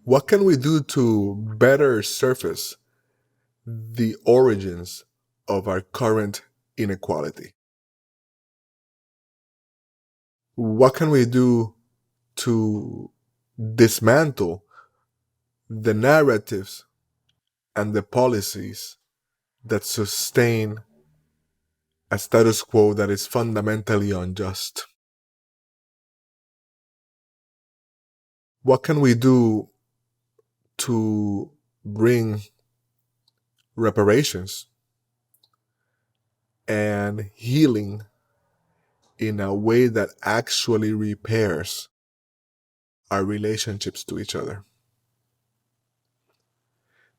What can we do to better surface the origins of our current inequality? What can we do to dismantle the narratives and the policies that sustain a status quo that is fundamentally unjust? What can we do to bring reparations and healing in a way that actually repairs our relationships to each other?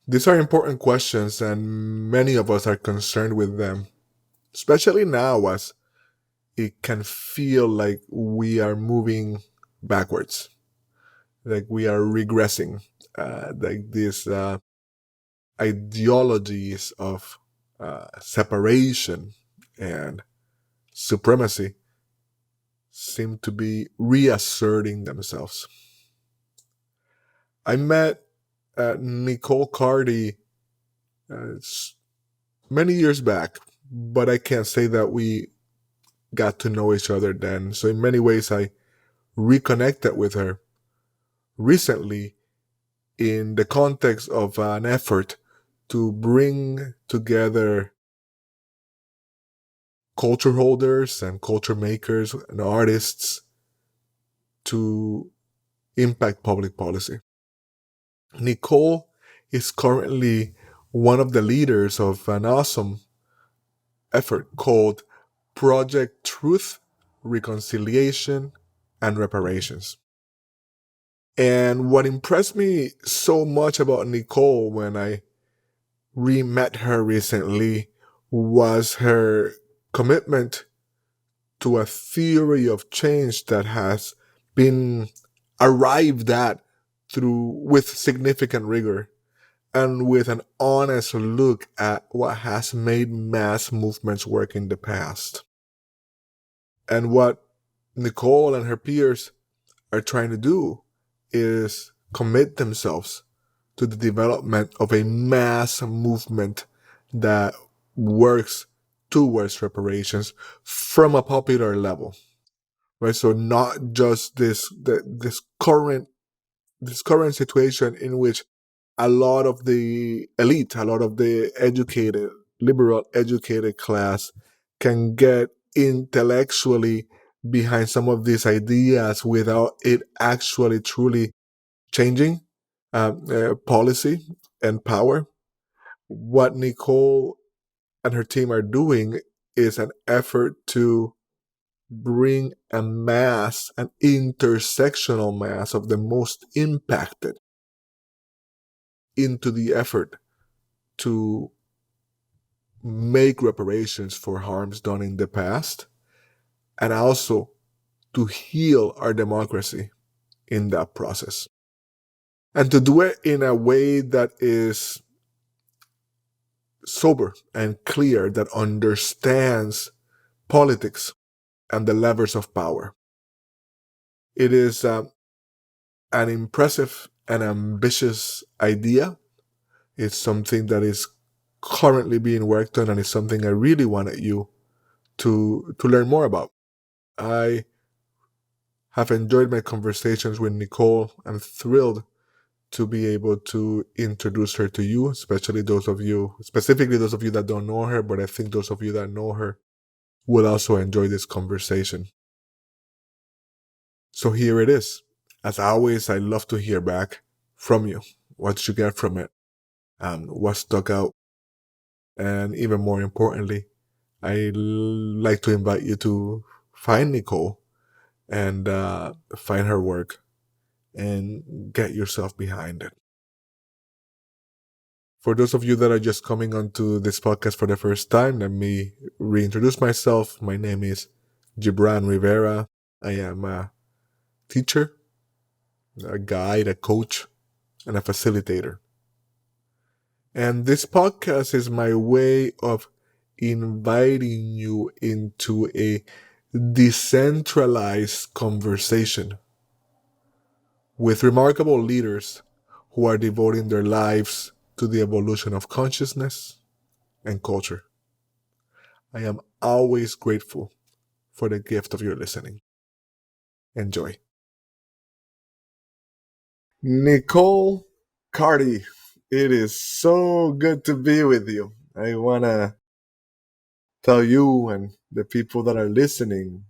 These are important questions, and many of us are concerned with them, especially now as it can feel like we are moving backwards, like we are regressing, like these ideologies of separation and supremacy seem to be reasserting themselves. I met Nicole Carty many years back, but I can't say that we got to know each other then. So in many ways, I reconnected with her recently in the context of an effort to bring together culture holders and culture makers and artists to impact public policy. Nicole is currently one of the leaders of an awesome effort called Project Truth, Reconciliation, and Reparations. And what impressed me so much about Nicole when I re-met her recently was her commitment to a theory of change that has been arrived at through with significant rigor and with an honest look at what has made mass movements work in the past. And what Nicole and her peers are trying to do is commit themselves to the development of a mass movement that works towards reparations from a popular level, right? So not just this current situation in which a lot of the elite, a lot of the educated, liberal educated class can get intellectually behind some of these ideas without it actually truly changing policy and power. What Nicole and her team are doing is an effort to bring a mass, an intersectional mass of the most impacted into the effort to make reparations for harms done in the past and also to heal our democracy in that process. And to do it in a way that is sober and clear, that understands politics and the levers of power. It is an impressive and ambitious idea. It's something that is currently being worked on, and it's something I really wanted you to learn more about. I have enjoyed my conversations with Nicole. I'm thrilled to be able to introduce her to you, especially specifically those of you that don't know her, but I think those of you that know her will also enjoy this conversation. So here it is. As always, I love to hear back from you. What did you get from it? What stuck out? And even more importantly, I like to invite you to find Nicole and find her work and get yourself behind it. For those of you that are just coming onto this podcast for the first time, let me reintroduce myself. My name is Gibran Rivera. I am a teacher, a guide, a coach, and a facilitator. And this podcast is my way of inviting you into a decentralized conversation with remarkable leaders who are devoting their lives to the evolution of consciousness and culture. I am always grateful for the gift of your listening. Enjoy. Nicole Carty, it is so good to be with you. I want to tell you and the people that are listening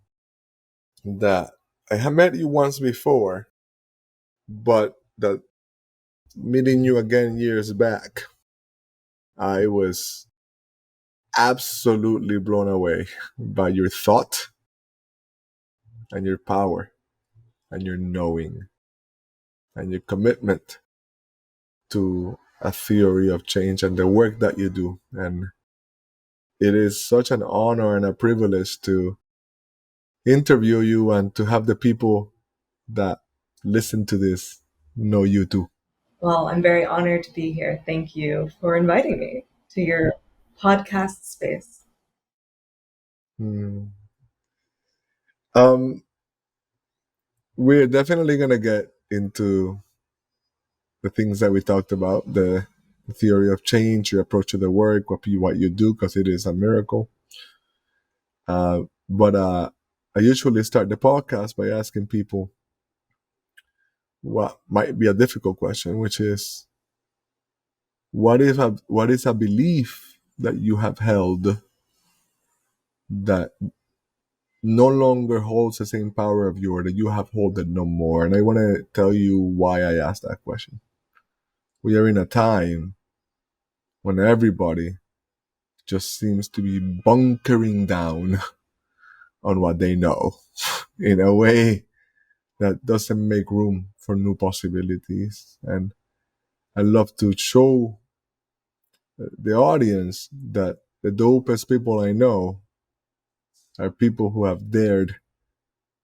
that I have met you once before, but that meeting you again years back, I was absolutely blown away by your thought and your power and your knowing and your commitment to a theory of change and the work that you do. And it is such an honor and a privilege to interview you and to have the people that listen to this know you too. Well, I'm very honored to be here. Thank you for inviting me to your podcast space. Hmm. We're definitely going to get into the things that we talked about, the theory of change, your approach to the work, what you do, because it is a miracle. But I usually start the podcast by asking people what might be a difficult question, which is, what is a belief that you have held that no longer holds the same power of you, or that you have hold it no more? And I want to tell you why I asked that question. We are in a time when everybody just seems to be bunkering down on what they know in a way that doesn't make room for new possibilities. And I love to show the audience that the dopest people I know are people who have dared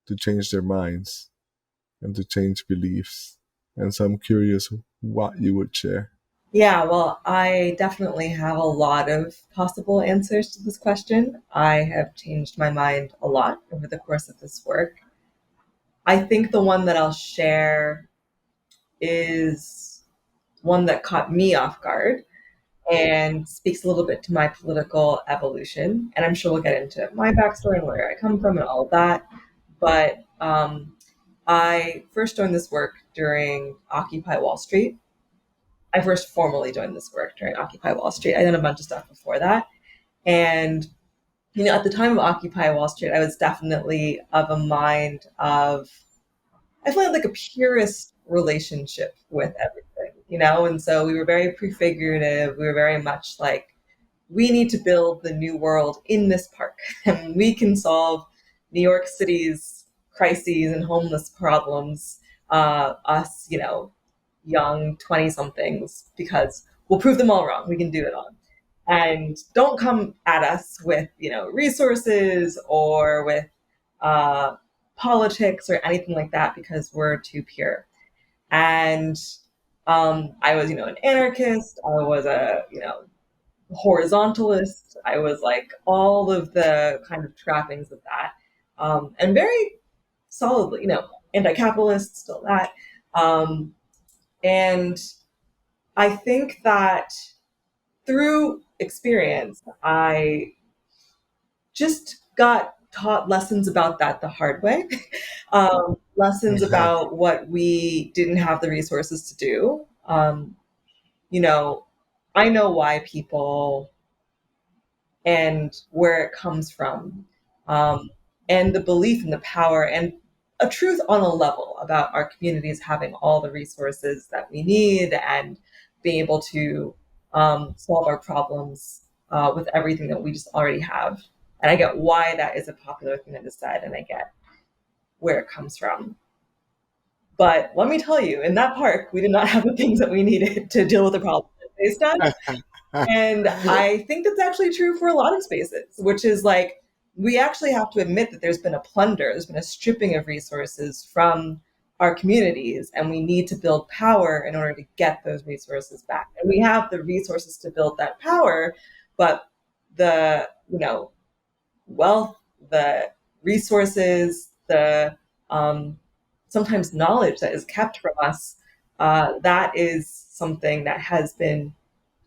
to change their minds and to change beliefs. And so I'm curious what you would share. Yeah, well, I definitely have a lot of possible answers to this question. I have changed my mind a lot over the course of this work. I think the one that I'll share is one that caught me off guard and speaks a little bit to my political evolution. And I'm sure we'll get into my backstory and where I come from and all of that. But I first joined this work during Occupy Wall Street. I first formally joined this work during Occupy Wall Street. I done a bunch of stuff before that. And, at the time of Occupy Wall Street, I was definitely of a mind of, I feel like a purist relationship with everything, And so we were very prefigurative. We were very much like, we need to build the new world in this park, and we can solve New York City's crises and homeless problems, us, young 20 somethings, because we'll prove them all wrong. We can do it all. And don't come at us with, resources or with politics or anything like that, because we're too pure. And I was, an anarchist. I was a, horizontalist. I was like all of the kind of trappings of that, and very solidly, anti-capitalist, still that. And I think that through experience, I just got taught lessons about that the hard way. Lessons about what we didn't have the resources to do. You know, I know why people and where it comes from, and the belief in the power and a truth on a level about our communities having all the resources that we need and being able to solve our problems with everything that we just already have. And I get why that is a popular thing that is said, and I get where it comes from. But let me tell you, in that park, we did not have the things that we needed to deal with the problem based on. And I think that's actually true for a lot of spaces, which is like, we actually have to admit that there's been a plunder, there's been a stripping of resources from our communities, and we need to build power in order to get those resources back. And we have the resources to build that power, but the, wealth, the resources, the sometimes knowledge that is kept from us that is something that has been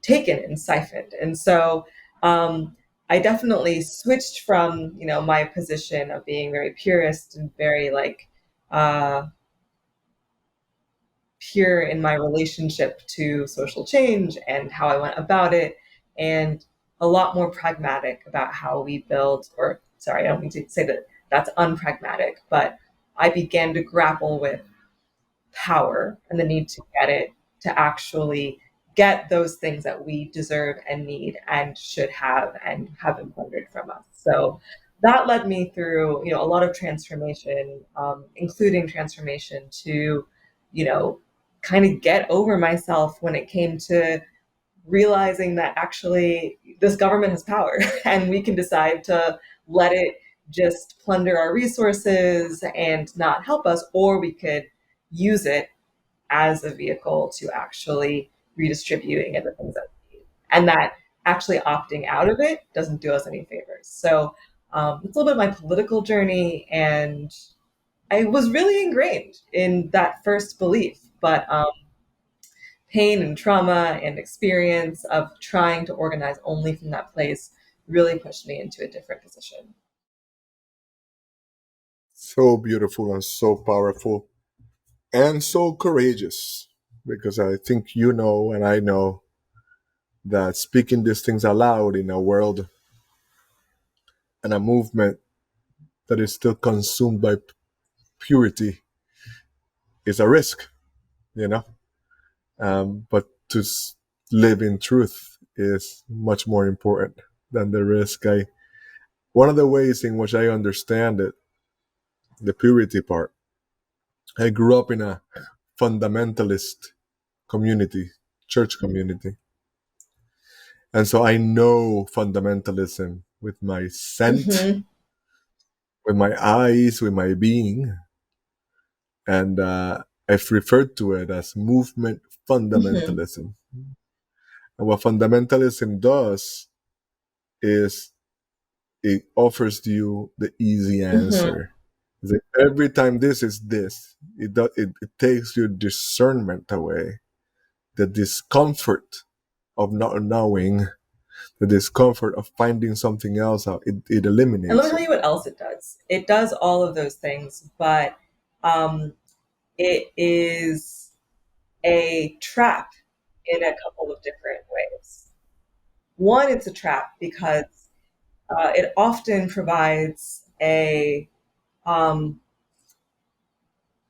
taken and siphoned. And so I definitely switched from, my position of being very purist and very like pure in my relationship to social change and how I went about it, and a lot more pragmatic about how we build, or sorry, I don't mean to say that that's unpragmatic, but I began to grapple with power and the need to get it, to actually get those things that we deserve and need and should have and have been plundered from us. So that led me through, a lot of transformation, including transformation to, you know, kind of get over myself when it came to realizing that actually this government has power and we can decide to let it just plunder our resources and not help us, or we could use it as a vehicle to actually redistribute and get the things that we need. And that actually opting out of it doesn't do us any favors. So it's a little bit of my political journey, and I was really ingrained in that first belief, but pain and trauma and experience of trying to organize only from that place really pushed me into a different position. So beautiful and so powerful and so courageous, because I think you know and I know that speaking these things aloud in a world and a movement that is still consumed by purity is a risk, you know. But to live in truth is much more important than the risk. One of the ways in which I understand it, the purity part, I grew up in a fundamentalist community, church community. And so I know fundamentalism with my scent, Hmm. with my eyes, with my being. And I've referred to it as movement Hmm. fundamentalism. And what fundamentalism does is it offers you the easy Hmm. answer. It's like every time this is this, it takes your discernment away, the discomfort of not knowing, the discomfort of finding something else out. It And let me eliminates tell it. you what else it does. It does all of those things, but um, it is a trap in a couple of different ways. One, it's a trap because it often provides a um,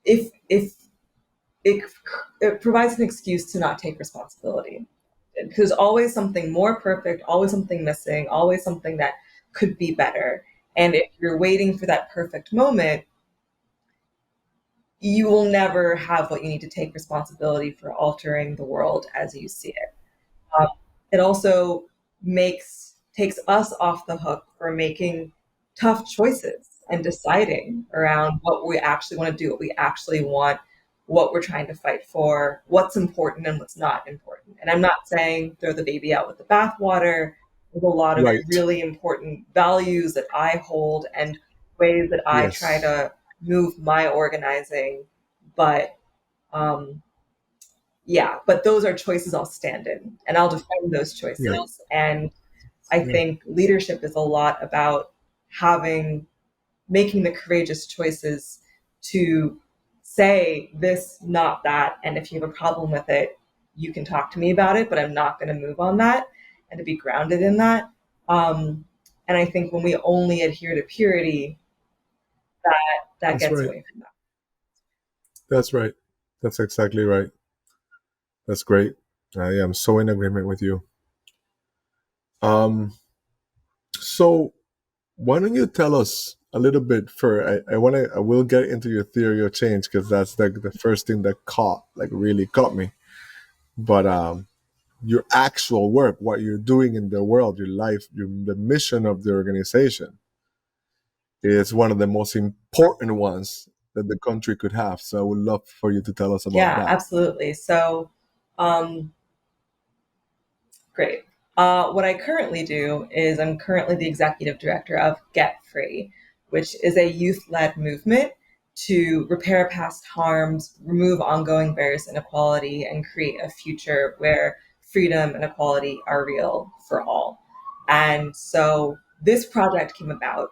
if it, it provides an excuse to not take responsibility. There's always something more perfect, always something missing, always something that could be better. And if you're waiting for that perfect moment, you will never have what you need to take responsibility for altering the world as you see it. Um, it also takes us off the hook for making tough choices and deciding around what we actually want to do, what we actually want, what we're trying to fight for, what's important and what's not important. And I'm not saying throw the baby out with the bathwater. There's a lot of Right. really important values that I hold and ways that I try Yes. to move my organizing, but um, yeah, but those are choices I'll stand in and I'll defend those Yeah. choices. And I Yeah. think leadership is a lot about having, making the courageous choices to say this, not that. And if you have a problem with it, you can talk to me about it, but I'm not going to move on that, and to be grounded in that. Um, and I think when we only adhere to purity, that That's gets right. away from that. That's right. That's exactly right. That's great. I am so in agreement with you. Um, so why don't you tell us a little bit further? I will get into your theory of change because that's the first thing that really caught me. But your actual work, what you're doing in the world, your life, the mission of the organization is one of the most important ones that the country could have. So I would love for you to tell us about Yeah, that. absolutely. So, um, great. What I currently do is I'm currently the executive director of Get Free, which is a youth led movement to repair past harms, remove ongoing barriers to inequality, and create a future where freedom and equality are real for all. And so this project came about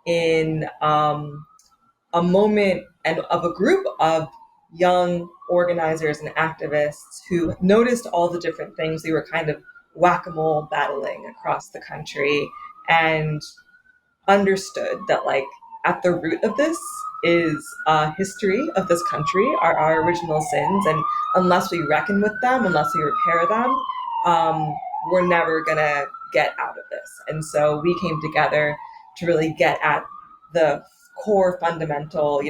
in a moment and of a group of young organizers and activists who noticed all the different things they were kind of whack-a-mole battling across the country, and understood that like at the root of this is history of this country, our original sins, and unless we reckon with them, unless we repair them, we're never gonna get out of this. And so we came together to really get at the core fundamental,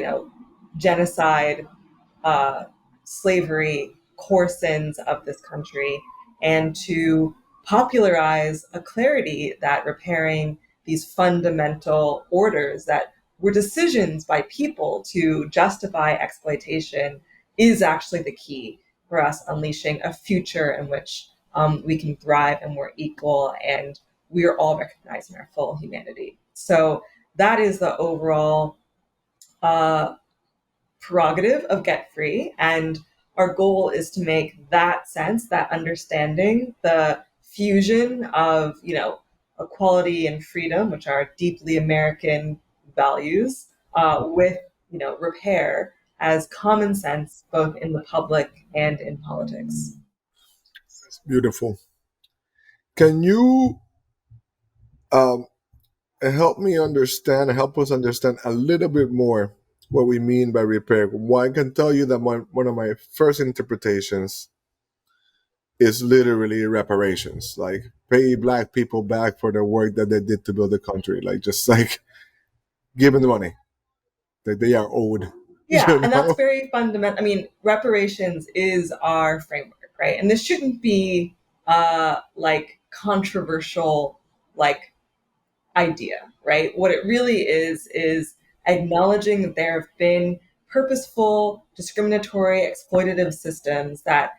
genocide, uh, slavery, core sins of this country, and to popularize a clarity that repairing these fundamental orders that were decisions by people to justify exploitation is actually the key for us unleashing a future in which we can thrive and we're equal and we are all recognized in our full humanity. So that is the overall uh, prerogative of Get Free. And our goal is to make that sense, that understanding, the fusion of, equality and freedom, which are deeply American values, with, repair as common sense, both in the public and in politics. Beautiful. Can you um, help us understand a little bit more what we mean by repair? Well, I can tell you that one of my first interpretations is literally reparations, like pay black people back for the work that they did to build the country, like just like give them the money that they are owed. Yeah, You and that's know? very fundamental. I mean, reparations is our framework, right? And this shouldn't be like controversial, like idea, right? What it really is acknowledging that there have been purposeful, discriminatory, exploitative systems that,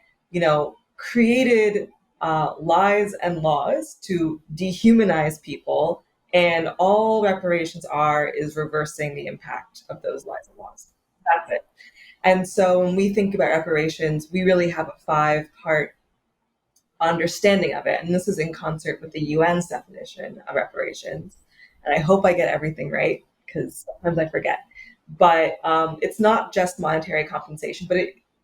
created lies and laws to dehumanize people. And all reparations are is reversing the impact of those lies and laws. That's it. And so when we think about reparations, we really have a 5-part understanding of it. And this is in concert with the UN's definition of reparations. And I hope I get everything right because sometimes I forget. But it's not just monetary compensation, but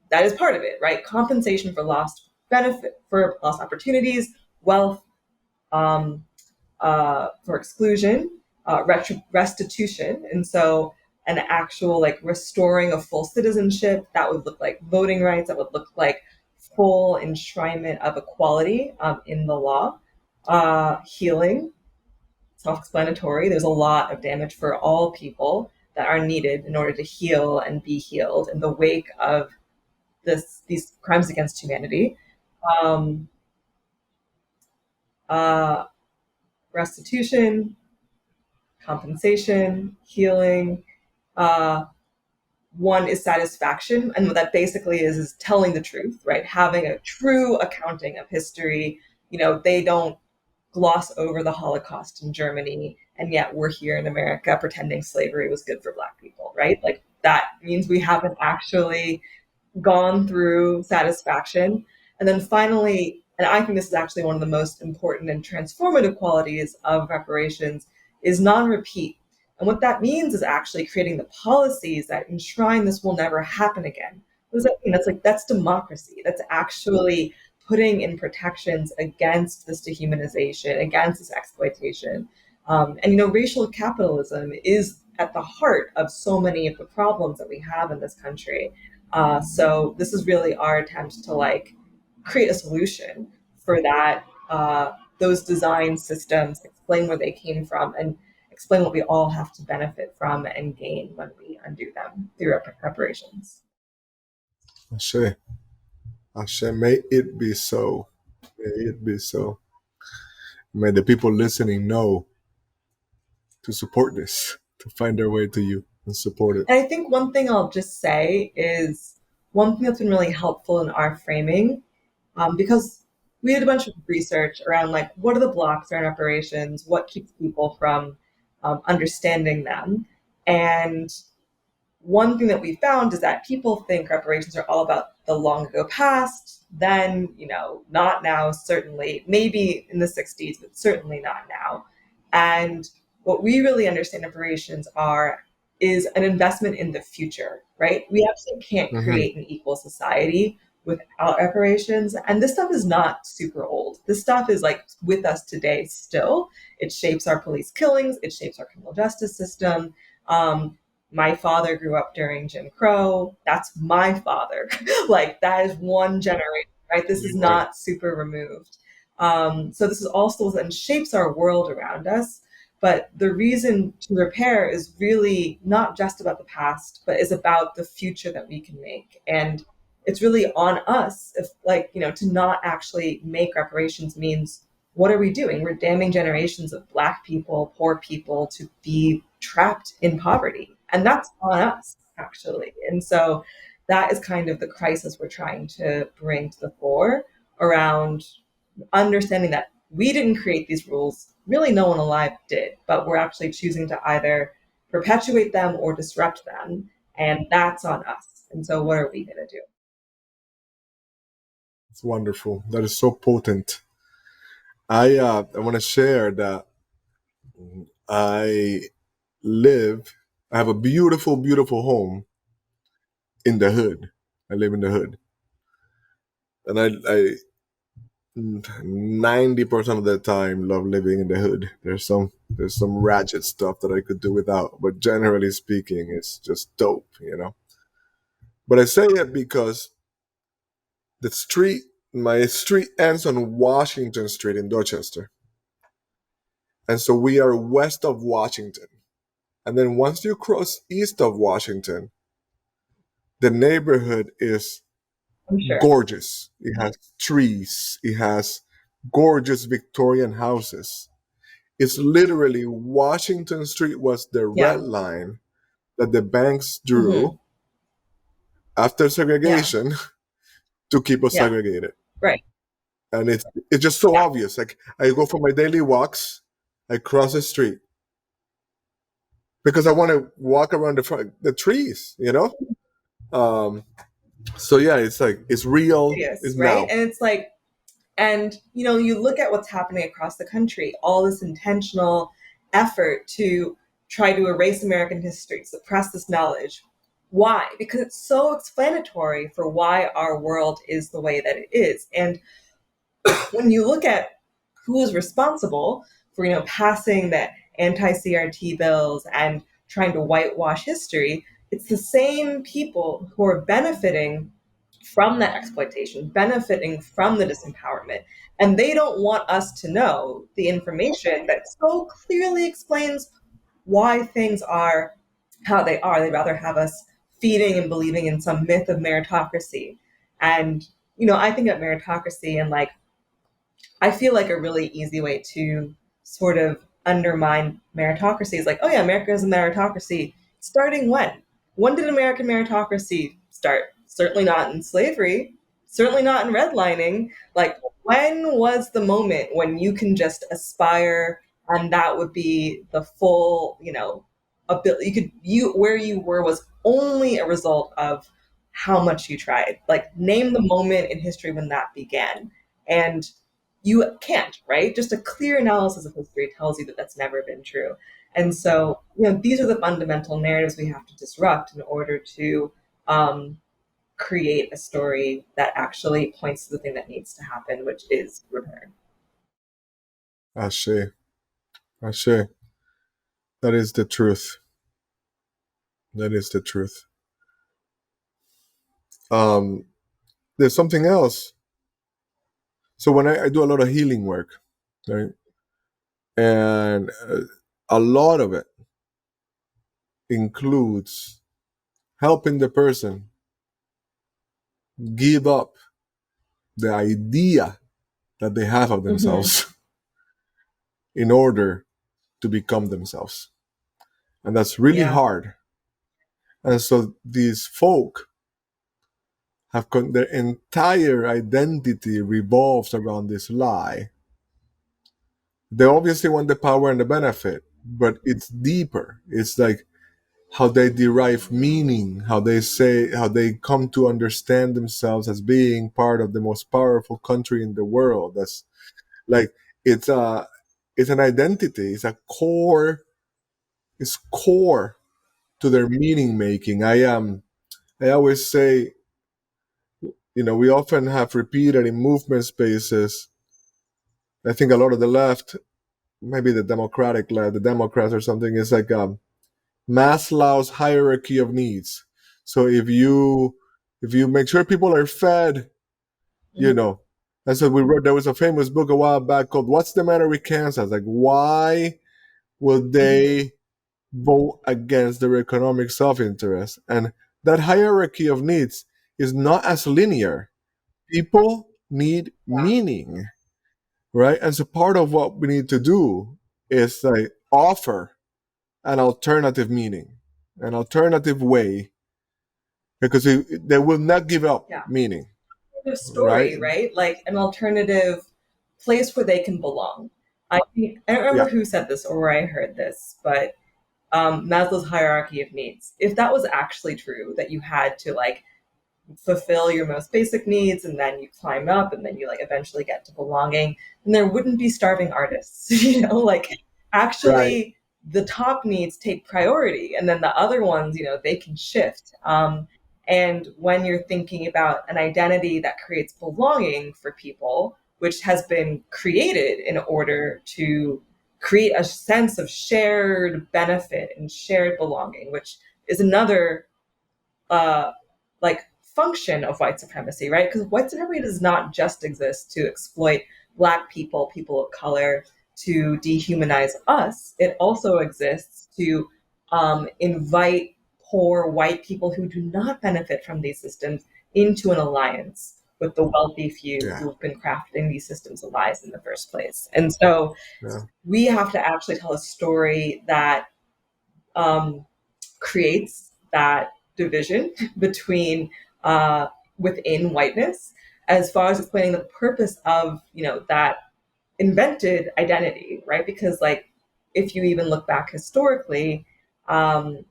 that is part of it, right? Compensation for lost benefit, for lost opportunities, wealth, for exclusion, restitution. And so an actual like restoring of full citizenship, that would look like voting rights, that would look like full enshrinement of equality in the law. Healing, self-explanatory. There's a lot of damage for all people that are needed in order to heal and be healed in the wake of these crimes against humanity. Um, uh, Restitution, compensation, healing. Uh, One is satisfaction, and what that basically is telling the truth, right? Having a true accounting of history. They don't gloss over the Holocaust in Germany, and yet we're here in America pretending slavery was good for Black people, right? Like that means we haven't actually gone through satisfaction. And then finally, and I think this is actually one of the most important and transformative qualities of reparations, is non-repeat. And what that means is actually creating the policies that enshrine this will never happen again. What does that mean? That's democracy. That's actually putting in protections against this dehumanization, against this exploitation. And racial capitalism is at the heart of so many of the problems that we have in this country. So this is really our attempt to like create a solution for that, those design systems, explain where they came from, and explain what we all have to benefit from and gain when we undo them through reparations. Ashe, Ashe, may it be so. May it be so. May the people listening know to support this, to find their way to you and support it. And I think one thing I'll just say is one thing that's been really helpful in our framing, because we did a bunch of research around like what are the blocks around reparations, what keeps people from understanding them, and one thing that we found is that people think reparations are all about the long ago past, then, not now, certainly, maybe in the 60s, but certainly not now. And what we really understand reparations are is an investment in the future, right? We actually can't Mm-hmm. create an equal society without reparations. And this stuff is not super old. This stuff is like with us today still. It shapes our police killings, it shapes our criminal justice system. My father grew up during Jim Crow. That's my father. Like, that is one generation, right? This is Right. not super removed. So this is also and shapes our world around us. But the reason to repair is really not just about the past, but is about the future that we can make. And it's really on us, if to not actually make reparations means, what are we doing? We're damning generations of Black people, poor people, to be trapped in poverty. And that's on us, actually. And so that is kind of the crisis we're trying to bring to the fore around understanding that we didn't create these rules. Really, no one alive did, but we're actually choosing to either perpetuate them or disrupt them. And that's on us. And so, what are we going to do? It's wonderful. That is so potent. I want to share that I live. I have a beautiful, beautiful home in the hood. I live in the hood, and I 90% of the time love living in the hood. There's some ratchet stuff that I could do without, but generally speaking, it's just dope. But I say it because the street, my street ends on Washington Street in Dorchester, and so we are west of Washington. And then once you cross east of Washington, the neighborhood is I'm sure. gorgeous. It has trees. It has gorgeous Victorian houses. It's literally Washington Street was the red Yeah. line that the banks Hmm. drew after Yeah. segregation to keep us Yeah. segregated. Right. And it's just so Yeah. obvious. Like I go for my daily walks, I cross the street because I want to walk around the trees. Um, so yeah, it's like it's real. Yes. It's Right. now. And it's like, and you look at what's happening across the country, all this intentional effort to try to erase American history, suppress this knowledge. Why? Because it's so explanatory for why our world is the way that it is. And when you look at who is responsible for passing the anti-CRT bills and trying to whitewash history, it's the same people who are benefiting from that exploitation, benefiting from the disempowerment. And they don't want us to know the information that so clearly explains why things are how they are. They'd rather have us feeding and believing in some myth of meritocracy. And, I think of meritocracy and like, I feel like a really easy way to sort of undermine meritocracy is like, oh yeah, America is a meritocracy. Starting when? When did American meritocracy start? Certainly not in slavery, certainly not in redlining. Like, when was the moment when you can just aspire and that would be the full, ability? You where you were was only a result of how much you tried. Like, name the moment in history when that began. And you can't, right? Just a clear analysis of history tells you that that's never been true. And so, these are the fundamental narratives we have to disrupt in order to um, create a story that actually points to the thing that needs to happen, which is repair. Ashe, Ashe. That is the truth. That is the truth. Um, there's something else. So when I do a lot of healing work, right, and a lot of it includes helping the person give up the idea that they have of Hmm. themselves in order to become themselves. And that's really Yeah. hard. And so these folk their entire identity revolves around this lie. They obviously want the power and the benefit, but it's deeper. It's like how they derive meaning, how they come to understand themselves as being part of the most powerful country in the world. That's like it's a it's an identity. It's core to their meaning making. I always say, we often have repeated in movement spaces. I think a lot of the left, maybe the Democratic left, the Democrats or something, is like Maslow's hierarchy of needs. So if you make sure people are fed, you Mhm. know, and so we wrote. There was a famous book a while back called "What's the Matter with Kansas?" Like, why will Mhm. they vote against their economic self-interest? And that hierarchy of needs is not as linear. People need meaning, right? And so part of what we need to do is like offer an alternative meaning, an alternative way, because they will not give up Yeah. meaning, right? Story, right? Like an alternative place where they can belong. I don't Yeah, remember who said this or where I heard this, but Maslow's hierarchy of needs. If that was actually true, that you had to like fulfill your most basic needs and then you climb up and then you like eventually get to belonging, and there wouldn't be starving artists. Like right. actually the top needs take priority and then the other ones, they can shift. And when you're thinking about an identity that creates belonging for people, which has been created in order to create a sense of shared benefit and shared belonging, which is another uh, like function of white supremacy, right? Because white supremacy does not just exist to exploit Black people, people of color, to dehumanize us. It also exists to invite poor white people who do not benefit from these systems into an alliance with the wealthy few Yeah, who've been crafting these systems of lies in the first place. And so yeah, we have to actually tell a story that um, creates that division between uh, within whiteness, as far as explaining the purpose of that invented identity, right? Because like if you even look back historically, um,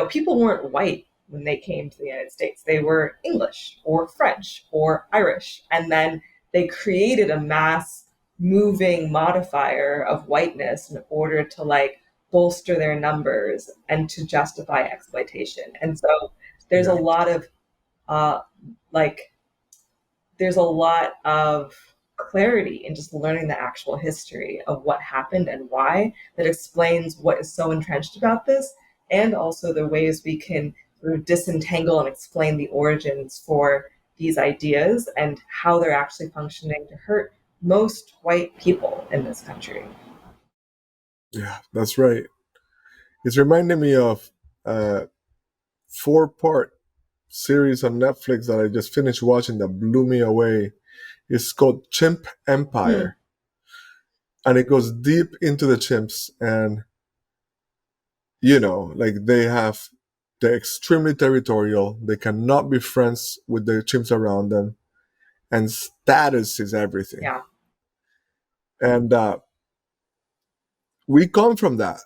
people weren't white when they came to the United States. They were English or French or Irish, and then they created a mass moving modifier of whiteness in order to like bolster their numbers and to justify exploitation. And so there's a yeah, lot of uh, like there's a lot of clarity in just learning the actual history of what happened and why, that explains what is so entrenched about this, and also the ways we can sort of disentangle and explain the origins for these ideas and how they're actually functioning to hurt most white people in this country. yeah. That's right. It's reminding me of a 4-part series on Netflix that I just finished watching that blew me away. It's called Chimp Hmm. Empire, and it goes deep into the chimps. And like they're extremely territorial. They cannot be friends with the chimps around them, and status is everything. Yeah. And we come from that,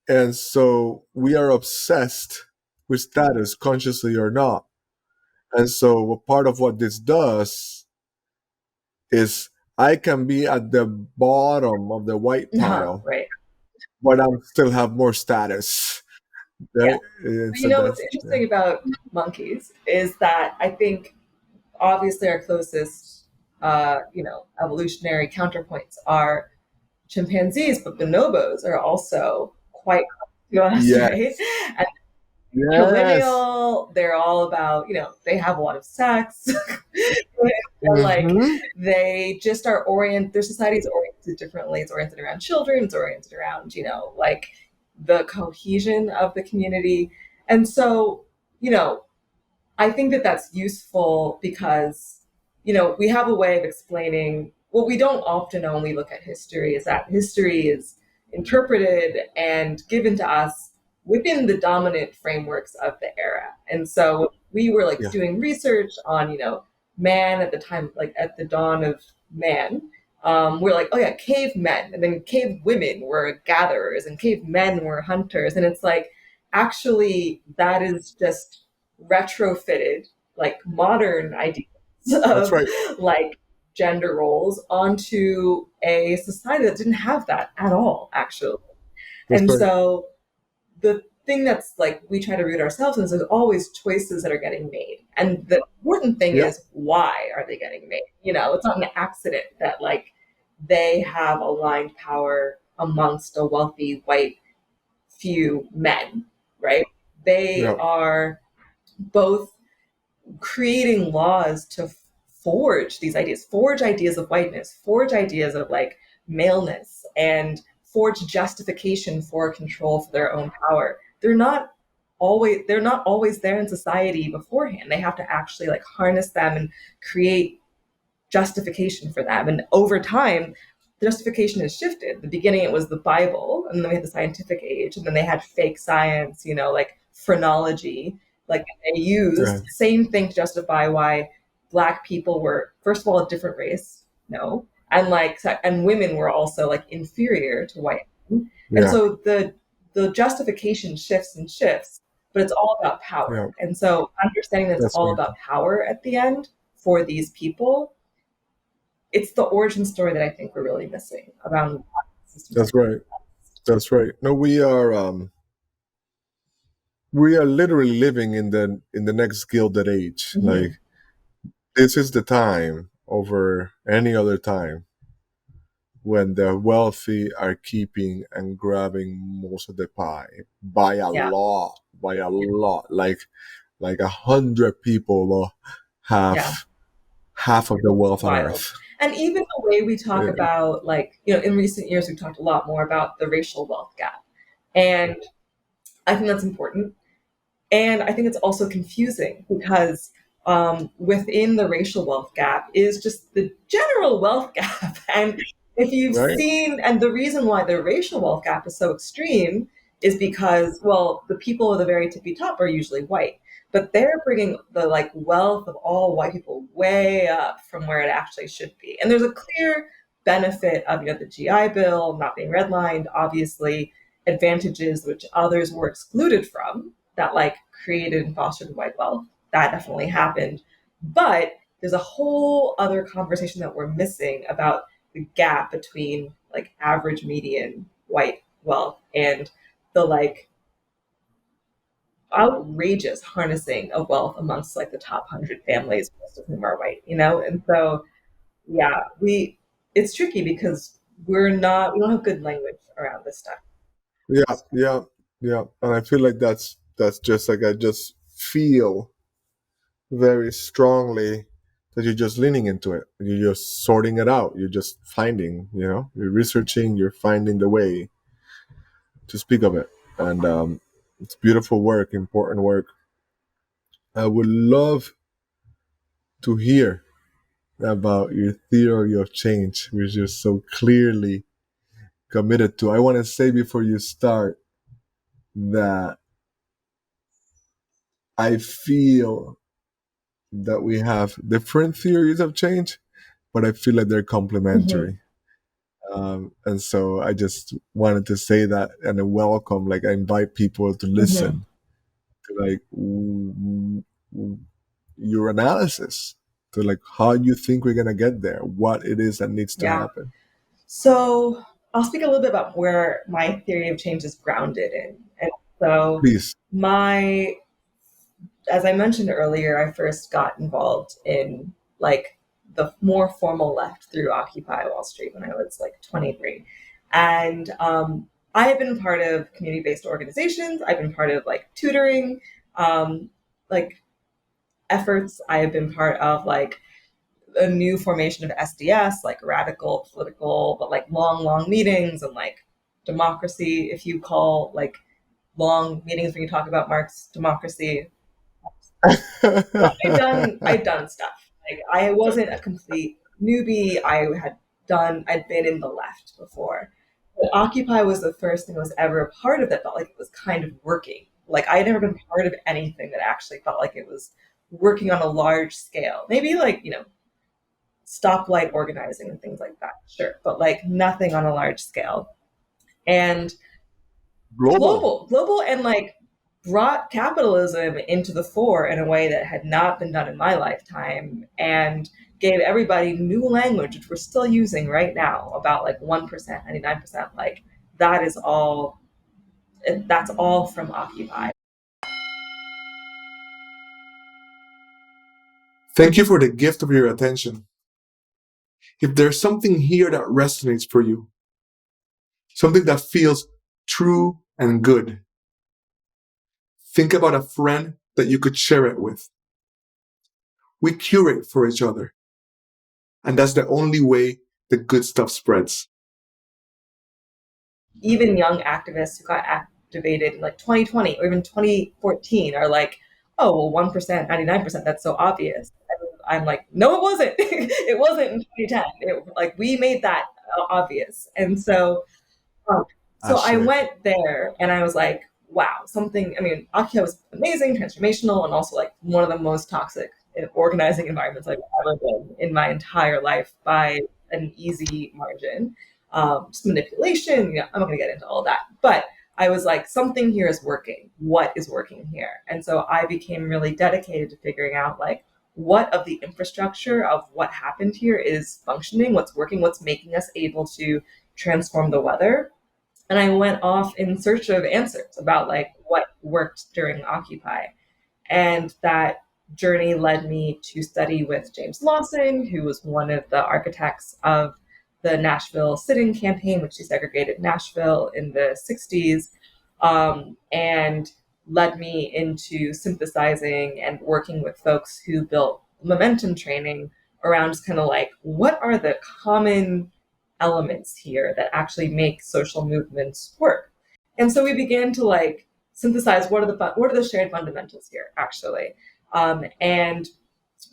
and so we are obsessed with status, consciously or not. And so part of what this does is I can be at the bottom of the white pile, Right. but I still have more status, Yeah. right? And But so what's that's yeah, interesting about monkeys is that I think obviously our closest, evolutionary counterpoints are chimpanzees, but bonobos are also quite close to us, right? yes, And yes. trilineal, they're all about, they have a lot of sex. And like Hmm. they just are their society is oriented differently. It's oriented around children, it's oriented around, like the cohesion of the community. And so, you know, I think that that's useful because, we have a way of explaining what we don't often know when we look at history, is that history is interpreted and given to us within the dominant frameworks of the era. And so we were like Yeah, doing research on, man at the time, like at the dawn of man. We're like, oh yeah, cave men, and then cave women were gatherers, and cave men were hunters, and it's like actually that is just retrofitted like modern ideas That's of right. like gender roles onto a society that didn't have that at all, actually. That's And right. so the thing that's like we try to root ourselves in is there's always choices that are getting made. And the important thing Yeah. is, why are they getting made? You know, it's not an accident that like they have aligned power amongst a wealthy white few men, right? They Yeah. are both creating laws to forge these ideas, forge ideas of whiteness, forge ideas of like maleness, and forge justification for control for their own power. They're not always there in society beforehand. They have to actually like harness them and create justification for them. And over time, the justification has shifted. In the beginning, it was the Bible, and then we had the scientific age, and then they had fake science, you know, like phrenology. Like they Yeah. used the same thing to justify why Black people were, first of all, a different race. No. And like, and women were also like inferior to white men. And Yeah. so the justification shifts and shifts, but it's all about Yeah. power. And so understanding that it's That's all right. about power at the end for these people, it's the origin story that I think we're really missing around systems. That's right. That's right. No, we are literally living in the next gilded age. Mm-hmm. Like this is the time over any other time when the wealthy are keeping and grabbing most of the pie by a Yeah, lot, by a lot. Like 100 people yeah, have half of the wealth on wild. earth. And even the way we talk Yeah, about, like, you know, in recent years, we've talked a lot more about the racial wealth gap. And I think that's important. And I think it's also confusing because within the racial wealth gap is just the general wealth gap. And if you've right. seen, and the reason why the racial wealth gap is so extreme is because, well, the people at the very tippy top are usually white, but they're bringing the like wealth of all white people way up from where it actually should be. And there's a clear benefit of, you know, the GI Bill not being redlined, obviously advantages which others were excluded from that like created and fostered white wealth. That definitely happened. But there's a whole other conversation that we're missing about the gap between like average median white wealth and the like outrageous harnessing of wealth amongst like the top 100 families, most of whom are white, you know? And so, yeah, it's tricky because we don't have good language around this stuff. Yeah, yeah, yeah. And I feel like that's just like I just feel very strongly that you're just leaning into it. You're just sorting it out. You're just finding, you're researching, you're finding the way to speak of it. And it's beautiful work, important work. I would love to hear about your theory of change, which you're so clearly committed to. I want to say before you start that I feel that we have different theories of change, but I feel like they're Hmm. complementary. And so I just wanted to say that and a welcome, like I invite people to Hmm. listen to like your analysis, to like how you think we're gonna get there, what it is that needs to Yeah. happen. So I'll speak a little bit about where my theory of change is grounded in. And so Please, my, as I mentioned earlier, I first got involved in like the more formal left through Occupy Wall Street when I was like 23. And I have been part of community-based organizations. I've been part of like tutoring, like efforts. I have been part of like a new formation of SDS, like radical political, but like long, long meetings and like democracy. If you call like long meetings when you talk about Marx democracy, I'd done stuff. Like I wasn't a complete newbie. I'd been in the left before. But Occupy was the first thing I was ever a part of that felt like it was kind of working. Like I had never been part of anything that actually felt like it was working on a large scale. Maybe like, you know, stoplight organizing and things like that. Sure. But like nothing on a large scale. And global. global and like brought capitalism into the fore in a way that had not been done in my lifetime, and gave everybody new language, which we're still using right now, about like 1%, 99%. Like that is all, that's all from Occupy. Thank you for the gift of your attention. If there's something here that resonates for you, something that feels true and good, think about a friend that you could share it with. We curate for each other. And that's the only way the good stuff spreads. Even young activists who got activated in like 2020 or even 2014 are like, oh, well, 1%, 99%, that's so obvious. I'm like, no, it wasn't. It wasn't in 2010. Like, we made that obvious. And so I Ashe. went there and I was like, wow, something. I mean, Akia was amazing, transformational, and also like one of the most toxic organizing environments I've ever been in my entire life by an easy margin. Just manipulation. I'm not going to get into all that. But I was like, something here is working. What is working here? And so I became really dedicated to figuring out like, what of the infrastructure of what happened here is functioning, what's working, what's making us able to transform the weather. And I went off in search of answers about like what worked during Occupy. And that journey led me to study with James Lawson, who was one of the architects of the Nashville sit-in campaign, which desegregated Nashville in the 60s, and led me into synthesizing and working with folks who built momentum training around just kind of like, what are the common elements here that actually make social movements work? And so we began to like synthesize what are the shared fundamentals here actually, and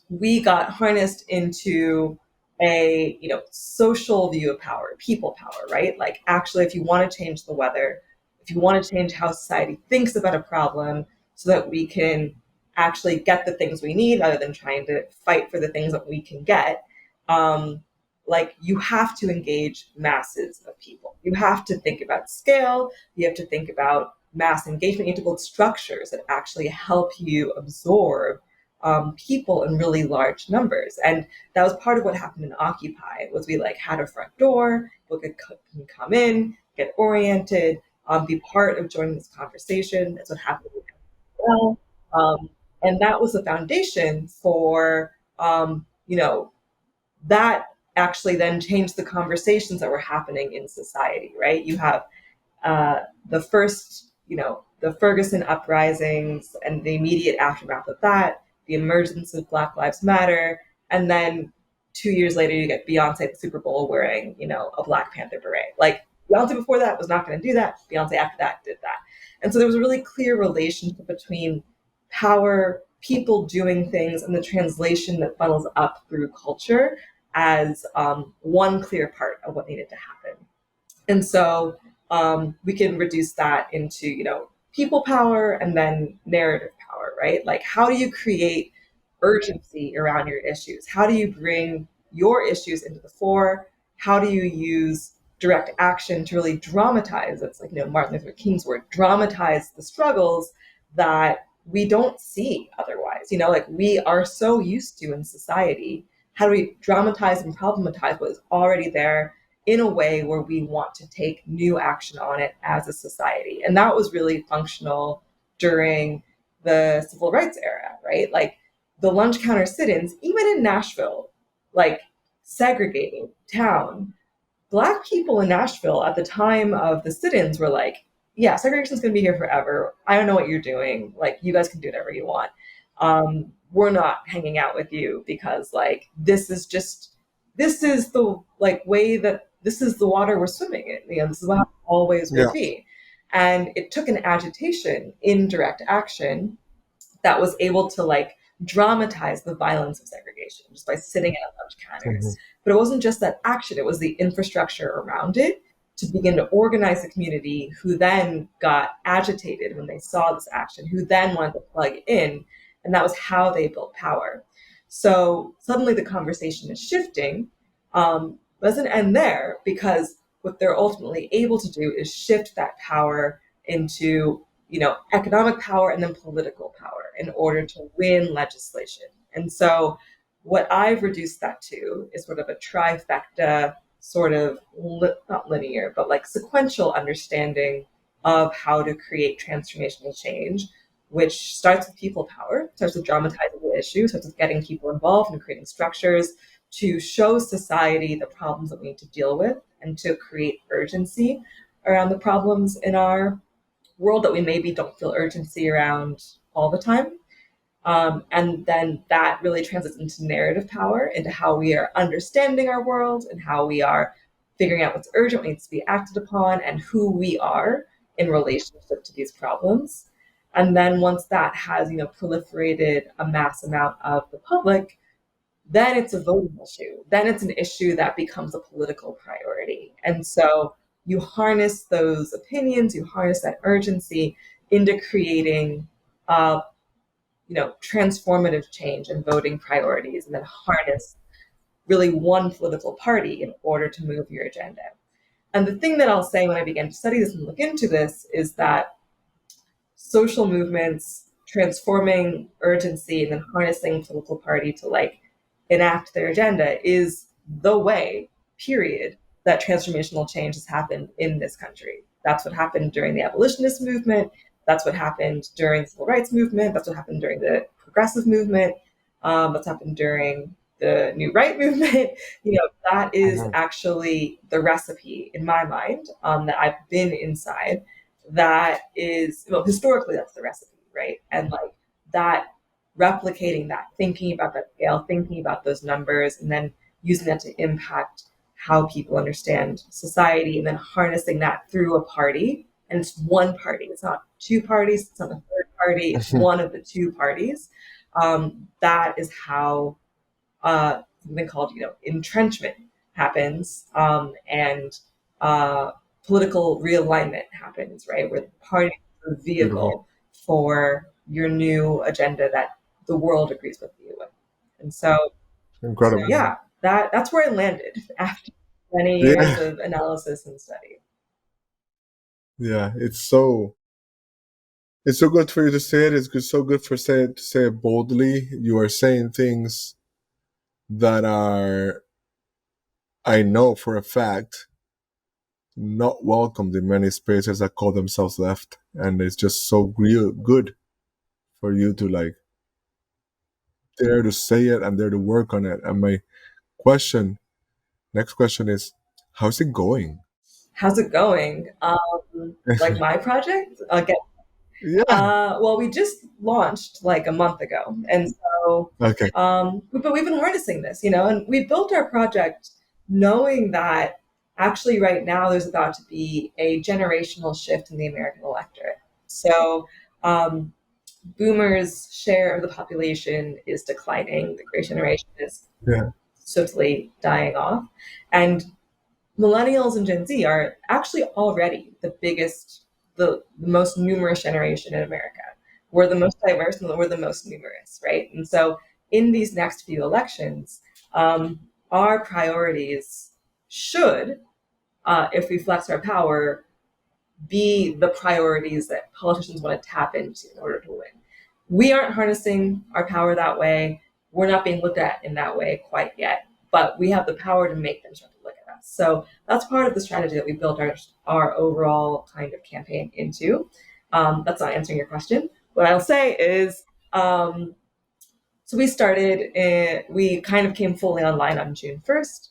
we got harnessed into a social view of power, people power, right? Like actually, if you want to change the weather, if you want to change how society thinks about a problem, so that we can actually get the things we need rather than trying to fight for the things that we can get, um, like you have to engage masses of people. You have to think about scale. You have to think about mass engagement. You have to build structures that actually help you absorb people in really large numbers. And that was part of what happened in Occupy. Was we like had a front door, people could come in, get oriented, be part of joining this conversation. That's what happened as well. And that was the foundation for that actually then changed the conversations that were happening in society, right? You have the first, the Ferguson uprisings and the immediate aftermath of that, the emergence of Black Lives Matter, and then 2 years later you get Beyonce at the Super Bowl wearing, a Black Panther beret. Like Beyonce before that was not going to do that. Beyonce after that did that. And so there was a really clear relationship between power, people doing things, and the translation that funnels up through culture as one clear part of what needed to happen. And so we can reduce that into, people power and then narrative power, right? Like, how do you create urgency around your issues? How do you bring your issues into the fore? How do you use direct action to really dramatize? It's like, Martin Luther King's word, dramatize the struggles that we don't see otherwise. Like we are so used to in society. How do we dramatize and problematize what is already there in a way where we want to take new action on it as a society? And that was really functional during the civil rights era, right? Like the lunch counter sit-ins, even in Nashville, like segregated town, Black people in Nashville at the time of the sit-ins were like, yeah, segregation's going to be here forever. I don't know what you're doing. Like, you guys can do whatever you want. We're not hanging out with you because like this is the like way that this is the water we're swimming in. This is what it always will Yeah. be. And it took an agitation in direct action that was able to like dramatize the violence of segregation just by sitting in lunch counters. Mhm. But it wasn't just that action, it was the infrastructure around it to begin to organize the community who then got agitated when they saw this action, who then wanted to plug in. And that was how they built power. So suddenly the conversation is shifting. Doesn't end there, because what they're ultimately able to do is shift that power into economic power and then political power in order to win legislation. And so what I've reduced that to is sort of a trifecta, sort of not linear, but like sequential understanding of how to create transformational change, which starts with people power, starts with dramatizing the issue, starts with getting people involved and creating structures to show society the problems that we need to deal with and to create urgency around the problems in our world that we maybe don't feel urgency around all the time. And then that really translates into narrative power, into how we are understanding our world and how we are figuring out what's urgent, what needs to be acted upon, and who we are in relationship to these problems. And then once that has, proliferated a mass amount of the public, then it's a voting issue. Then it's an issue that becomes a political priority. And so you harness those opinions, you harness that urgency into creating transformative change and voting priorities, and then harness really one political party in order to move your agenda. And the thing that I'll say when I began to study this and look into this is that social movements transforming urgency and then harnessing political party to like enact their agenda is the way, period, that transformational change has happened in this country. That's what happened during the abolitionist movement. That's what happened during the civil rights movement. That's what happened during the progressive movement. That's happened during the new right movement. That is Mhm. actually the recipe in my mind, that I've been inside. That is, well, historically, that's the recipe, right? And like that, replicating that, thinking about that scale, thinking about those numbers, and then using that to impact how people understand society, and then harnessing that through a party. And it's one party, it's not two parties, it's not a third party, it's one of the two parties. That is how something called, entrenchment happens, and political realignment happens, right? Where the party is the Beautiful. vehicle for your new agenda that the world agrees with you with. And so, Incredible. yeah, that's where I landed after many years Yeah, of analysis and study. yeah. It's so good for you to say it. It's good, so good for say it to say it boldly. You are saying things that are, I know for a fact, not welcomed in many spaces that call themselves left, and it's just so real good for you to like dare to say it and dare to work on it. And my question, next question is, how's it going? How's it going? Like my project? Again, Yeah. well, we just launched like a month ago, and so Okay. but we've been harnessing this, and we built our project knowing that actually right now there's about to be a generational shift in the American electorate. So boomers' share of the population is declining. The Great Generation is Yeah. swiftly dying off, and millennials and Gen Z are actually already the most numerous generation in America. We're the most diverse and we're the most numerous, right? And so in these next few elections, our priorities should, if we flex our power, be the priorities that politicians want to tap into in order to win. We aren't harnessing our power that way. We're not being looked at in that way quite yet, but we have the power to make them start to look at us. So that's part of the strategy that we built our overall kind of campaign into. That's not answering your question. What I'll say is, so we kind of came fully online on June 1st.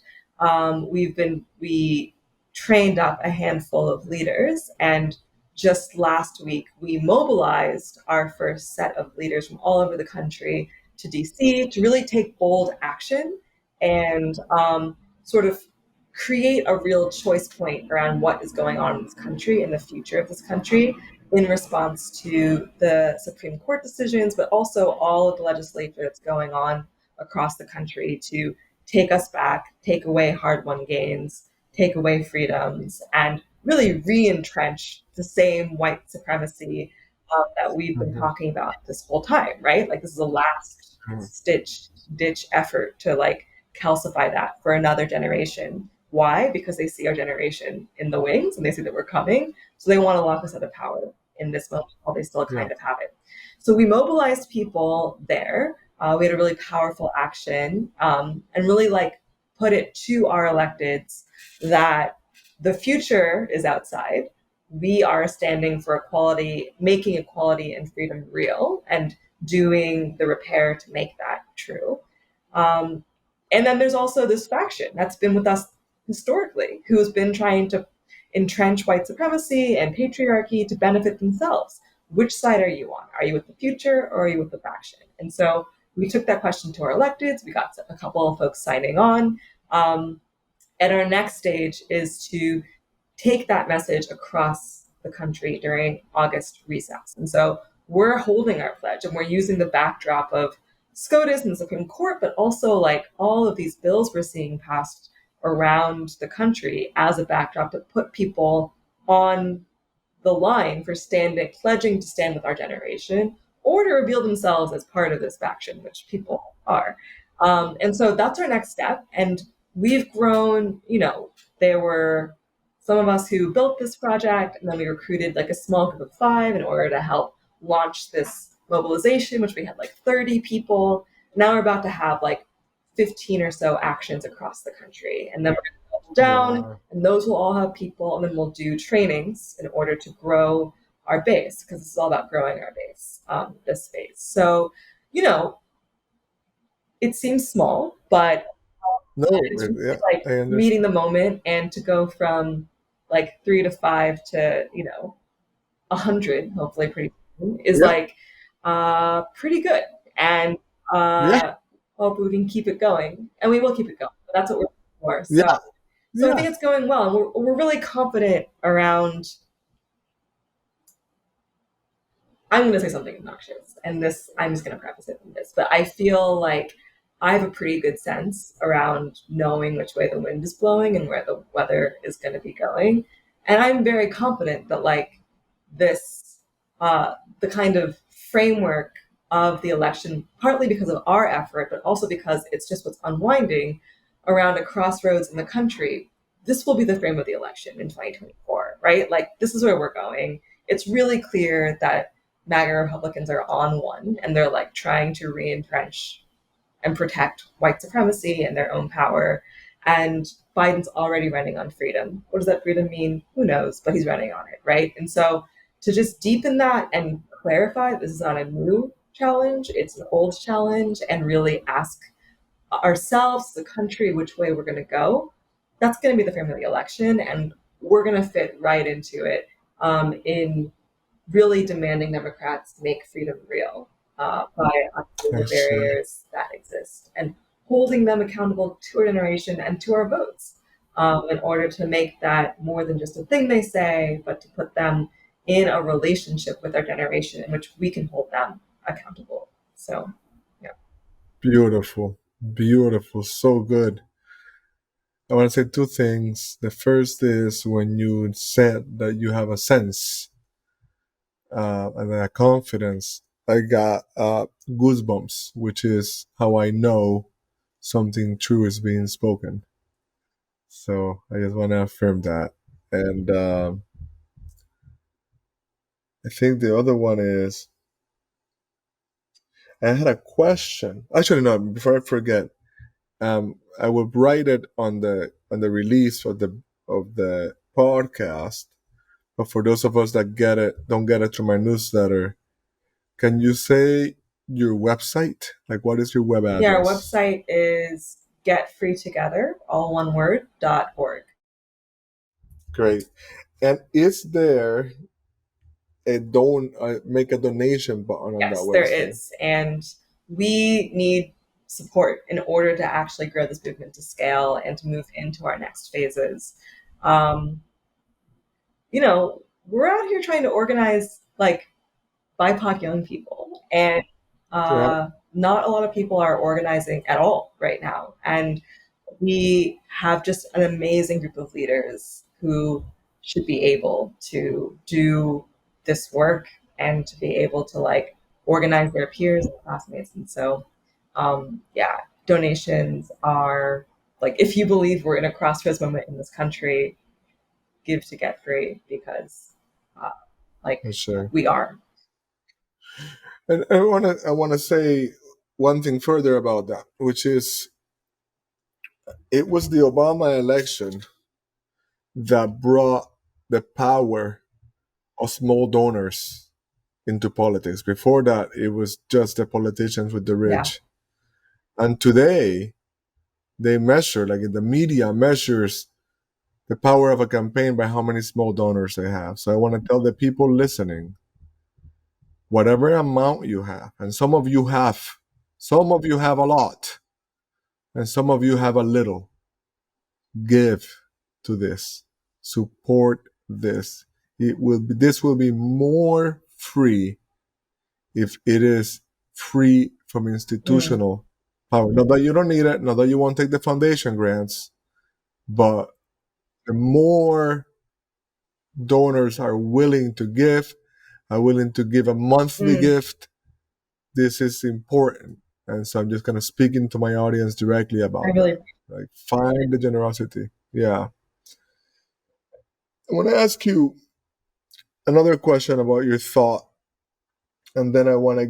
We trained up a handful of leaders, and just last week we mobilized our first set of leaders from all over the country to DC to really take bold action and sort of create a real choice point around what is going on in this country and the future of this country in response to the Supreme Court decisions, but also all of the legislature that's going on across the country to take us back, take away hard won gains, take away freedoms, and really re entrench the same white supremacy that we've been Mhm. talking about this whole time, right? Like, this is a last ditch effort to like calcify that for another generation. Why? Because they see our generation in the wings and they see that we're coming. So they want to lock us out of power. in this moment while they still Yeah. kind of have it. So we mobilized people there. We had a really powerful action, and really like put it to our electeds that the future is outside. We are standing for equality, making equality and freedom real, and doing the repair to make that true. Um, and then there's also this faction that's been with us historically, who's been trying to entrench white supremacy and patriarchy to benefit themselves. Which side are you on? Are you with the future or are you with the faction? And so we took that question to our electeds. We got a couple of folks signing on. And our next stage is to take that message across the country during August recess. And so we're holding our pledge and we're using the backdrop of SCOTUS and the Supreme Court, but also like all of these bills we're seeing passed around the country as a backdrop to put people on the line for pledging to stand with our generation or to reveal themselves as part of this faction, which people are. And so that's our next step. And we've grown, there were some of us who built this project, and then we recruited like a small group of 5 in order to help launch this mobilization, which we had like 30 people. Now we're about to have like 15 or so actions across the country. And then we're going to double down, Wow. and those will all have people, and then we'll do trainings in order to grow our base, because this is all about growing our base, this space. So, it seems small, but No, it's really yeah, like I meeting the understand. moment, and to go from like 3 to 5 to 100, hopefully pretty soon, is Yeah, like pretty good. And yeah, hope we can keep it going, and we will keep it going. But that's what we're for. So, yeah, so I yeah. think it's going well, and we're really confident around. I'm going to say something obnoxious, and this I'm just going to preface it with this, but I feel like I have a pretty good sense around knowing which way the wind is blowing and where the weather is going to be going, and I'm very confident that like this, the kind of framework of the election, partly because of our effort, but also because it's just what's unwinding around a crossroads in the country. This will be the frame of the election in 2024, right? Like this is where we're going. It's really clear that MAGA Republicans are on one, and they're like trying to re-entrench and protect white supremacy and their own power. And Biden's already running on freedom. What does that freedom mean? Who knows? But he's running on it, right? And so to just deepen that and clarify this is not a new challenge, it's an old challenge, and really ask ourselves, the country, which way we're going to go, that's going to be the frame of the election. And we're going to fit right into it, in really demanding Democrats make freedom real, by undoing I the see. barriers that exist and holding them accountable to our generation and to our votes, in order to make that more than just a thing they say, but to put them in a relationship with our generation in which we can hold them accountable. So, yeah. Beautiful, beautiful, so good. I want to say 2 things. The first is when you said that you have a sense and a confidence. I got goosebumps, which is how I know something true is being spoken. So I just want to affirm that. And I think the other one is I had a question. Actually, no. Before I forget, I will write it on the release of the podcast. But for those of us that don't get it through my newsletter, can you say your website? Like, what is your web Yeah, our address? website is getfreetogether, all one word, .org. Great. And is there a don't make a donation button on that Yes, there website? is. And we need support in order to actually grow this movement to scale and to move into our next phases. Um, we're out here trying to organize like BIPOC young people, and Yeah. not a lot of people are organizing at all right now. And we have just an amazing group of leaders who should be able to do this work and to be able to like organize their peers and classmates. And so, yeah, donations are like, if you believe we're in a crossroads moment in this country, give to get free, because uh, Like, For sure. we are. And I wanna say one thing further about that, which is it was the Obama election that brought the power of small donors into politics. Before that, it was just the politicians with the Yeah. rich. And today, they measure, like the media measures the power of a campaign by how many small donors they have. So I want to tell the people listening, whatever amount you have, and some of you have a lot, and some of you have a little, give to this, support this. This will be more free if it is free from Mm, institutional power. Not that you don't need it, not that you won't take the foundation grants, but the more donors are willing to give a monthly mm, gift, this is important. And so I'm just kind of speaking to my audience directly I about that. really, Like, find the generosity. Yeah. I want to ask you another question about your thought, and then I want to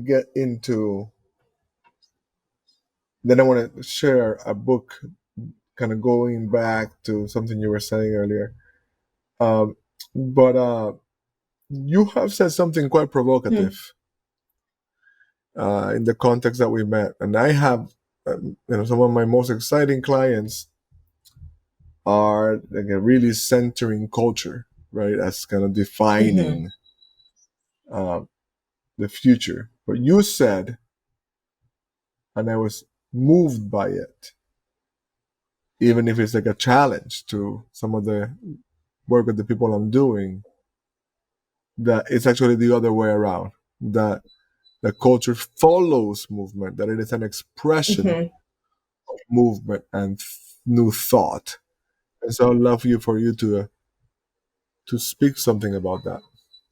share a book, kind of going back to something you were saying earlier. Um, but you have said something quite mm, provocative in the context that we met, and I have, some of my most exciting clients are like really centering culture, right, as kind of mhm, defining uh, the future. But you said, and I was moved by it, even if it's like a challenge to some of the work with the people I'm doing, that it's actually the other way around. That the culture follows movement, that it is an expression mhm. of movement and new thought. And so I'd love for you to speak something about that.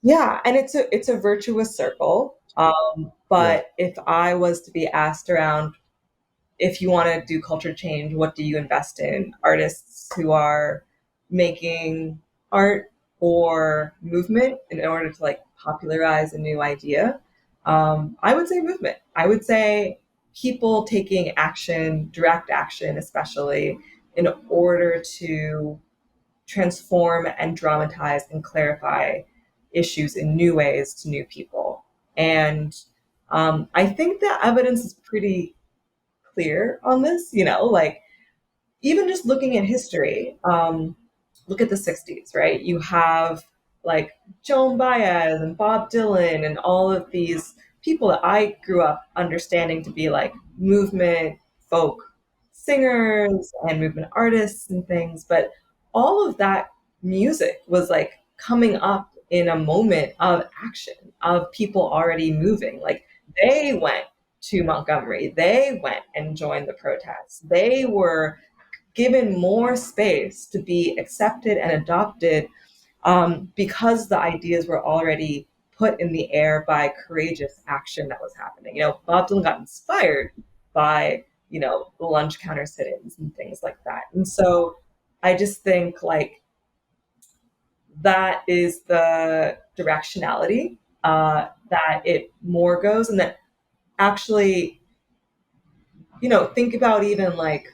Yeah, and it's a virtuous circle. Yeah. But if I was to be asked around, if you want to do culture change, what do you invest in? Artists who are making art or movement in order to like popularize a new idea. I would say movement. I would say people taking action, direct action, especially in order to transform and dramatize and clarify issues in new ways to new people. And I think the evidence is pretty clear on this, like even just looking at history, look at the 60s, right? You have like Joan Baez and Bob Dylan and all of these people that I grew up understanding to be like movement folk singers and movement artists and things. But all of that music was like coming up in a moment of action, of people already moving. Like they went to Montgomery, they went and joined the protests. They were given more space to be accepted and adopted, because the ideas were already put in the air by courageous action that was happening. Bob Dylan got inspired by, the lunch counter sit-ins and things like that. And so I just think like that is the directionality, that it more goes, and that actually, think about even like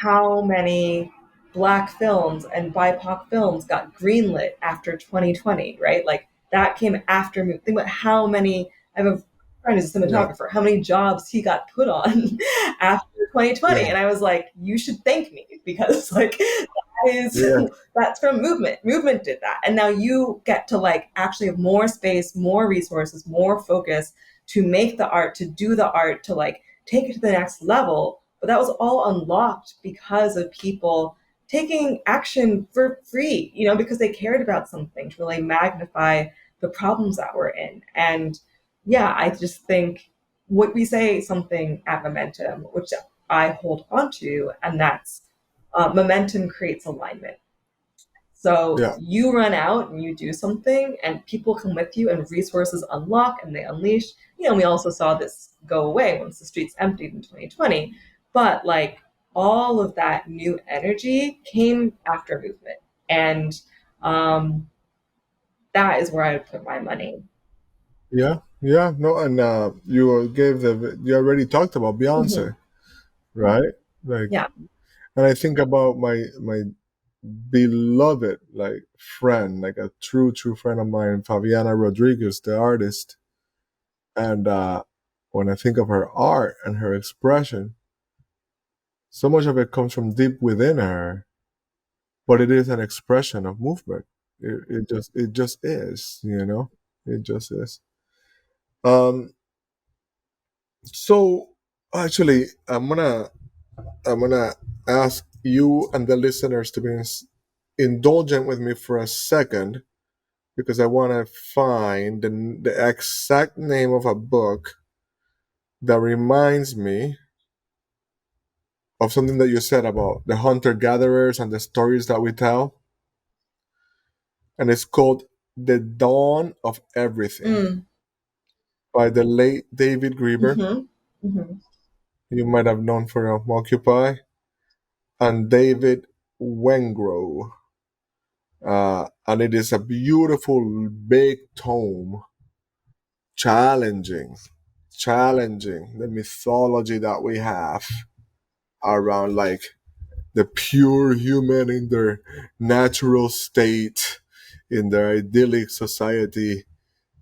how many Black films and BIPOC films got greenlit after 2020, right? Like that came after. Think about how many. I have a friend who's a Yeah. cinematographer. How many jobs he got put on after 2020, Yeah. and I was like, you should thank me because like that is Yeah. that's from movement. Movement did that, and now you get to like actually have more space, more resources, more focus to make the art, to do the art, to like take it to the next level. But that was all unlocked because of people taking action for free, because they cared about something to really magnify the problems that we're in. And yeah, I just think what we say something at Momentum, which I hold on to, and that's momentum creates alignment. So Yeah. you run out and you do something, and people come with you, and resources unlock and they unleash. We also saw this go away once the streets emptied in 2020. But like all of that new energy came after movement. And That is where I would put my money. Yeah, yeah, no, and you already talked about Hmm. Beyonce, right? Like, Yeah. and I think about my beloved like friend, like a true friend of mine, Fabiana Rodriguez, the artist, and when I think of her art and her expression, so much of it comes from deep within her, but it is an expression of movement. It just is, it just is. Um, so actually, I'm gonna ask you and the listeners to be indulgent with me for a second because I want to find the exact name of a book that reminds me of something that you said about the hunter gatherers and the stories that we tell. And it's called The Dawn of Everything Mm. by the late David Graeber. Hmm. Hmm. You might have known from Occupy, and David Wengrow. And it is a beautiful big tome, challenging, challenging the mythology that we have around like the pure human in their natural state, in their idyllic society.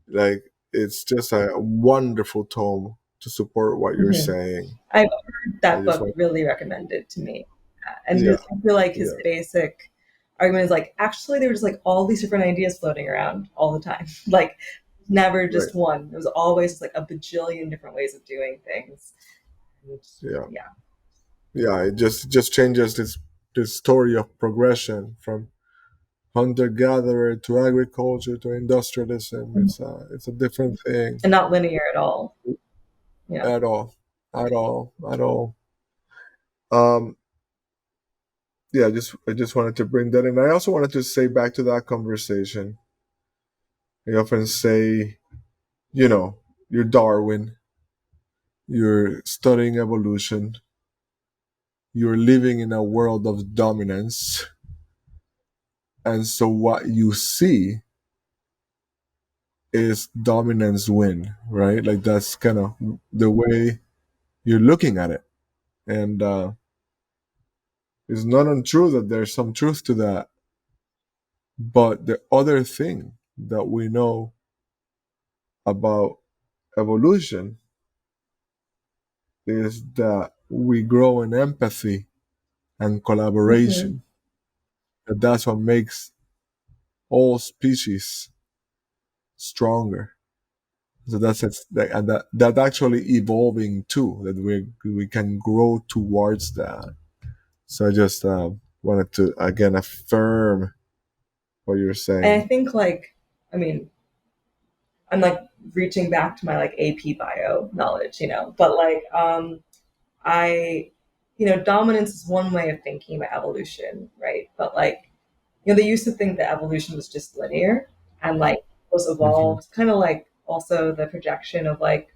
Like, it's just a wonderful tome to support what you're Hmm. saying. I've heard I that just book want, really recommended to me. And yeah, I feel like his yeah, basic argument is like, actually, there was like all these different ideas floating around all the time. Like, never right, just one. It was always like a bajillion different ways of doing things. And yeah, yeah. yeah. It just changes this story of progression from hunter gatherer to agriculture to industrialism. Mhm. It's a different thing And not linear at all. Yeah. at all, at all, at all. Um, yeah, I just wanted to bring that in. I also wanted to say back to that conversation. I often say, you know, you're Darwin, you're studying evolution, you're living in a world of dominance, and so what you see is dominance win, right? Like that's kind of the way you're looking at it, and it's not untrue that there's some truth to that. But the other thing that we know about evolution is that we grow in empathy and Hmm. collaboration. And that's what makes all species stronger. So and that actually evolving too. That we can grow towards that. So I just wanted to again affirm what you're And I saying. think like, I mean, I'm like reaching back to my like AP bio knowledge, but like I dominance is one way of thinking about evolution, right? But like, they used to think that evolution was just linear and like was Hmm. evolved, kind of like also the projection of like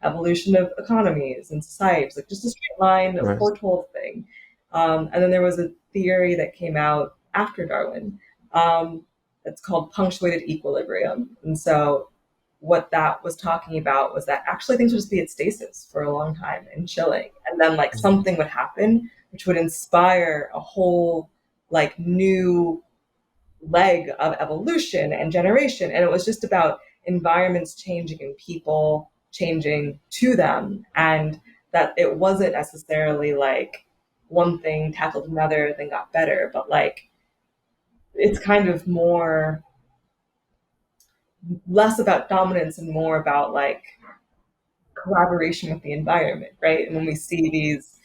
evolution of economies and societies, like just a straight line, a Right. foretold thing. And then there was a theory that came out after Darwin. It's called punctuated equilibrium. And so what that was talking about was that actually things would just be at stasis for a long time and chilling. And then like something would happen which would inspire a whole like new leg of evolution and generation. And it was just about environments changing and people changing to them. And that it wasn't necessarily like one thing tackled another, then got better, but like it's kind of more less about dominance and more about like collaboration with the environment, right? And when we see these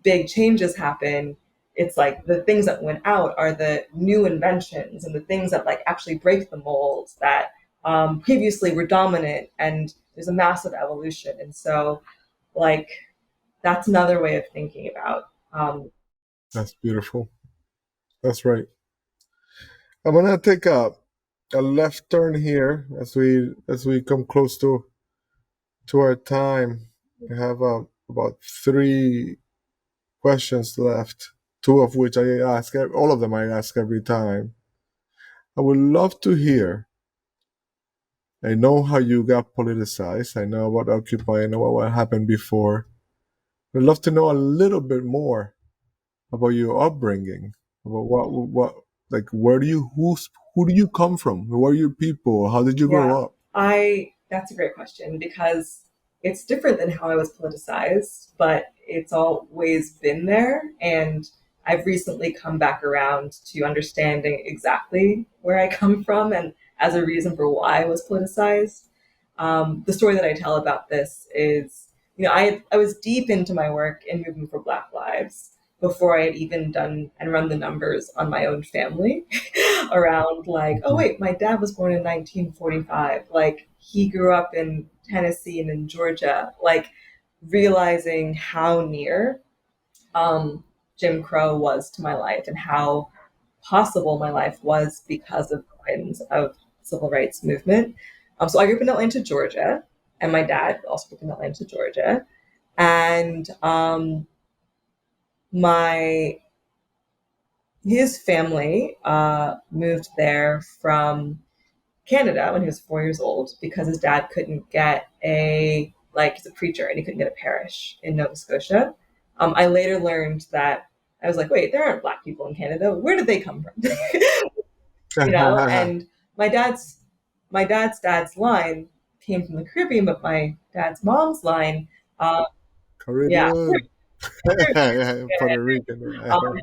big changes happen, it's like the things that went out are the new inventions and the things that like actually break the molds that previously were dominant, and there's a massive evolution. And so, like, that's another way of thinking about. That's beautiful. That's right. I'm gonna take a left turn here as we come close to our time. I have about three questions left, two of which I ask, all of them I ask every time. I would love to hear. I know how you got politicized. I know about Occupy. I know what happened before. I'd love to know a little bit more about your upbringing. About what like where do you who do you come from? Who are your people? How did you Yeah, grow up? I that's a great question because it's different than how I was politicized, but it's always been there. And I've recently come back around to understanding exactly where I come from and as a reason for why I was politicized. The story that I tell about this is, I was deep into my work in moving for Black lives before I had even done and run the numbers on my own family around like, oh Mhm. wait, my dad was born in 1945. Like he grew up in Tennessee and in Georgia. Like realizing how near um, Jim Crow was to my life and how possible my life was because of the winds of civil rights movement. So I grew up in Atlanta, Georgia, and my dad also grew up in Atlanta, Georgia. And my his family moved there from Canada when he was 4 years old because his dad couldn't get he's a preacher and he couldn't get a parish in Nova Scotia. I later learned that I was like, wait, there aren't Black people in Canada. Where did they come from? And my dad's dad's line came from the Caribbean, but my dad's mom's line, uh, yeah, Caribbean. Puerto Rican. um,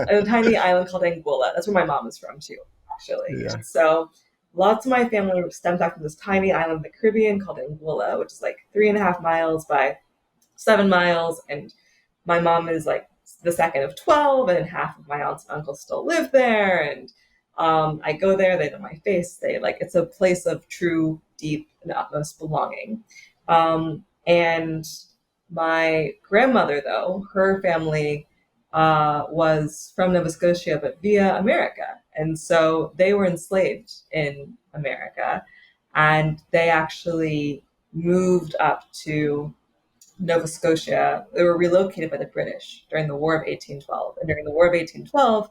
a tiny island called Anguilla. That's where my mom is from too, actually. Yeah. And so lots of my family stems back from this tiny island in the Caribbean called Anguilla, which is like 3.5 miles by 7 miles. And my mom is like the second of 12, and half of my aunts and uncles still live there. And I go there, they know my face. They like, it's a place of true, deep, and utmost belonging. And my grandmother, though, her family was from Nova Scotia, but via America. And so they were enslaved in America. And they actually moved up to Nova Scotia. They were relocated by the British during the War of 1812. And during the War of 1812,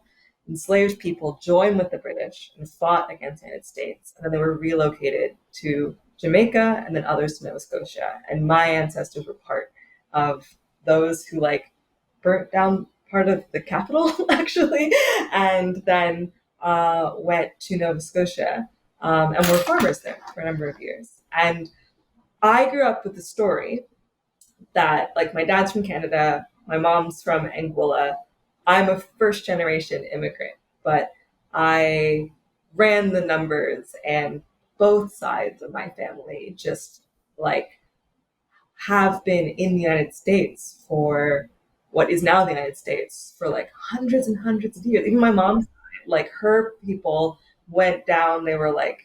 enslaved people joined with the British and fought against the United States. And then they were relocated to Jamaica and then others to Nova Scotia. And my ancestors were part of those who like burnt down part of the capital, actually, and then went to Nova Scotia and were farmers there for a number of years. And I grew up with the story that like my dad's from Canada, my mom's from Anguilla. I'm a first generation immigrant, but I ran the numbers and both sides of my family just like have been in the United States for what is now the United States for like hundreds and hundreds of years. Even my mom's side, like her people went down, they were like,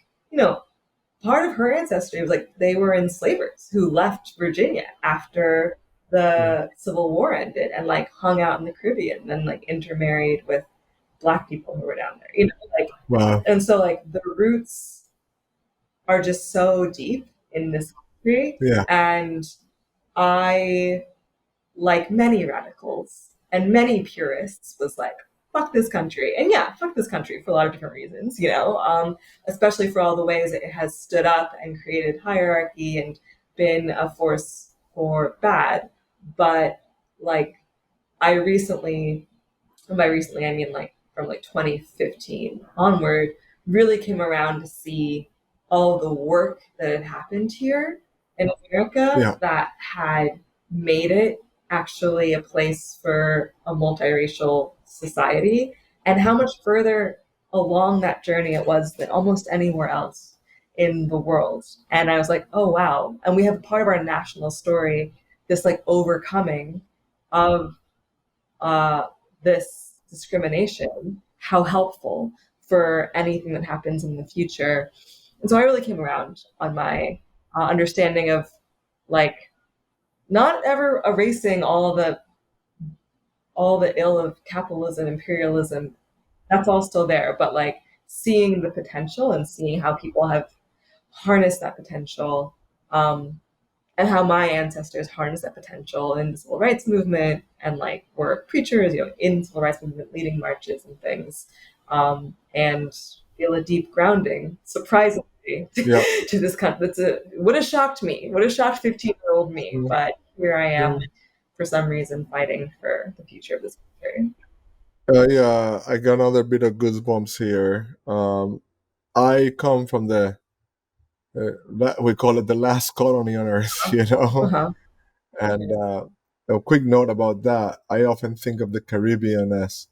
part of her ancestry was like they were enslavers who left Virginia after Yeah. the Civil War ended and like hung out in the Caribbean and like intermarried with Black people who were down there, like, Wow. and so like the roots are just so deep in this country. Yeah. And I, like many radicals and many purists, was like, fuck this country. And yeah, fuck this country for a lot of different reasons, especially for all the ways it has stood up and created hierarchy and been a force for bad. But like, I recently, and by recently, I mean like from like 2015 onward, really came around to see all the work that had happened here in America Yeah. that had made it actually a place for a multiracial society, and how much further along that journey it was than almost anywhere else in the world. And I was like, oh wow. And we have part of our national story, this like overcoming of uh, this discrimination, how helpful for anything that happens in the future. And so I really came around on my understanding of like not ever erasing all the ill of capitalism, imperialism. That's all still there, but like seeing the potential and seeing how people have harnessed that potential, and how my ancestors harnessed that potential in the civil rights movement and like were preachers, in civil rights movement, leading marches and things, and feel a deep grounding, surprisingly, Yeah. to this country. Would have shocked me, would have shocked 15-year-old me, Mm, but here I am mm. for some reason fighting for the future of this country. Yeah, I got another bit of goosebumps here. I come from we call it the last colony on Earth, you know. Uh-huh. And a quick note about that: I often think of the Caribbean as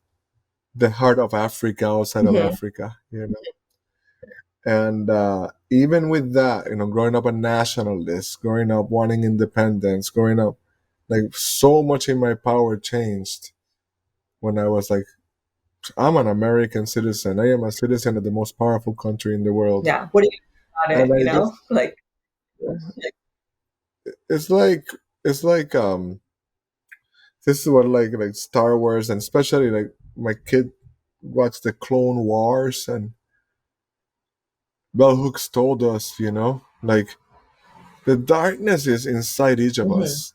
the heart of Africa outside of Mhm. Africa, you know. And even with that, you know, growing up a nationalist, growing up wanting independence, growing up like so much in my power changed when I was like, I'm an American citizen. I am a citizen of the most powerful country in the world. Yeah. What do you think about And it? I just, Like, it's like, it's like, this is what like Star Wars, and especially like my kid watched the Clone Wars, and Bell Hooks told us, you know, like the darkness is inside each of mhm. us.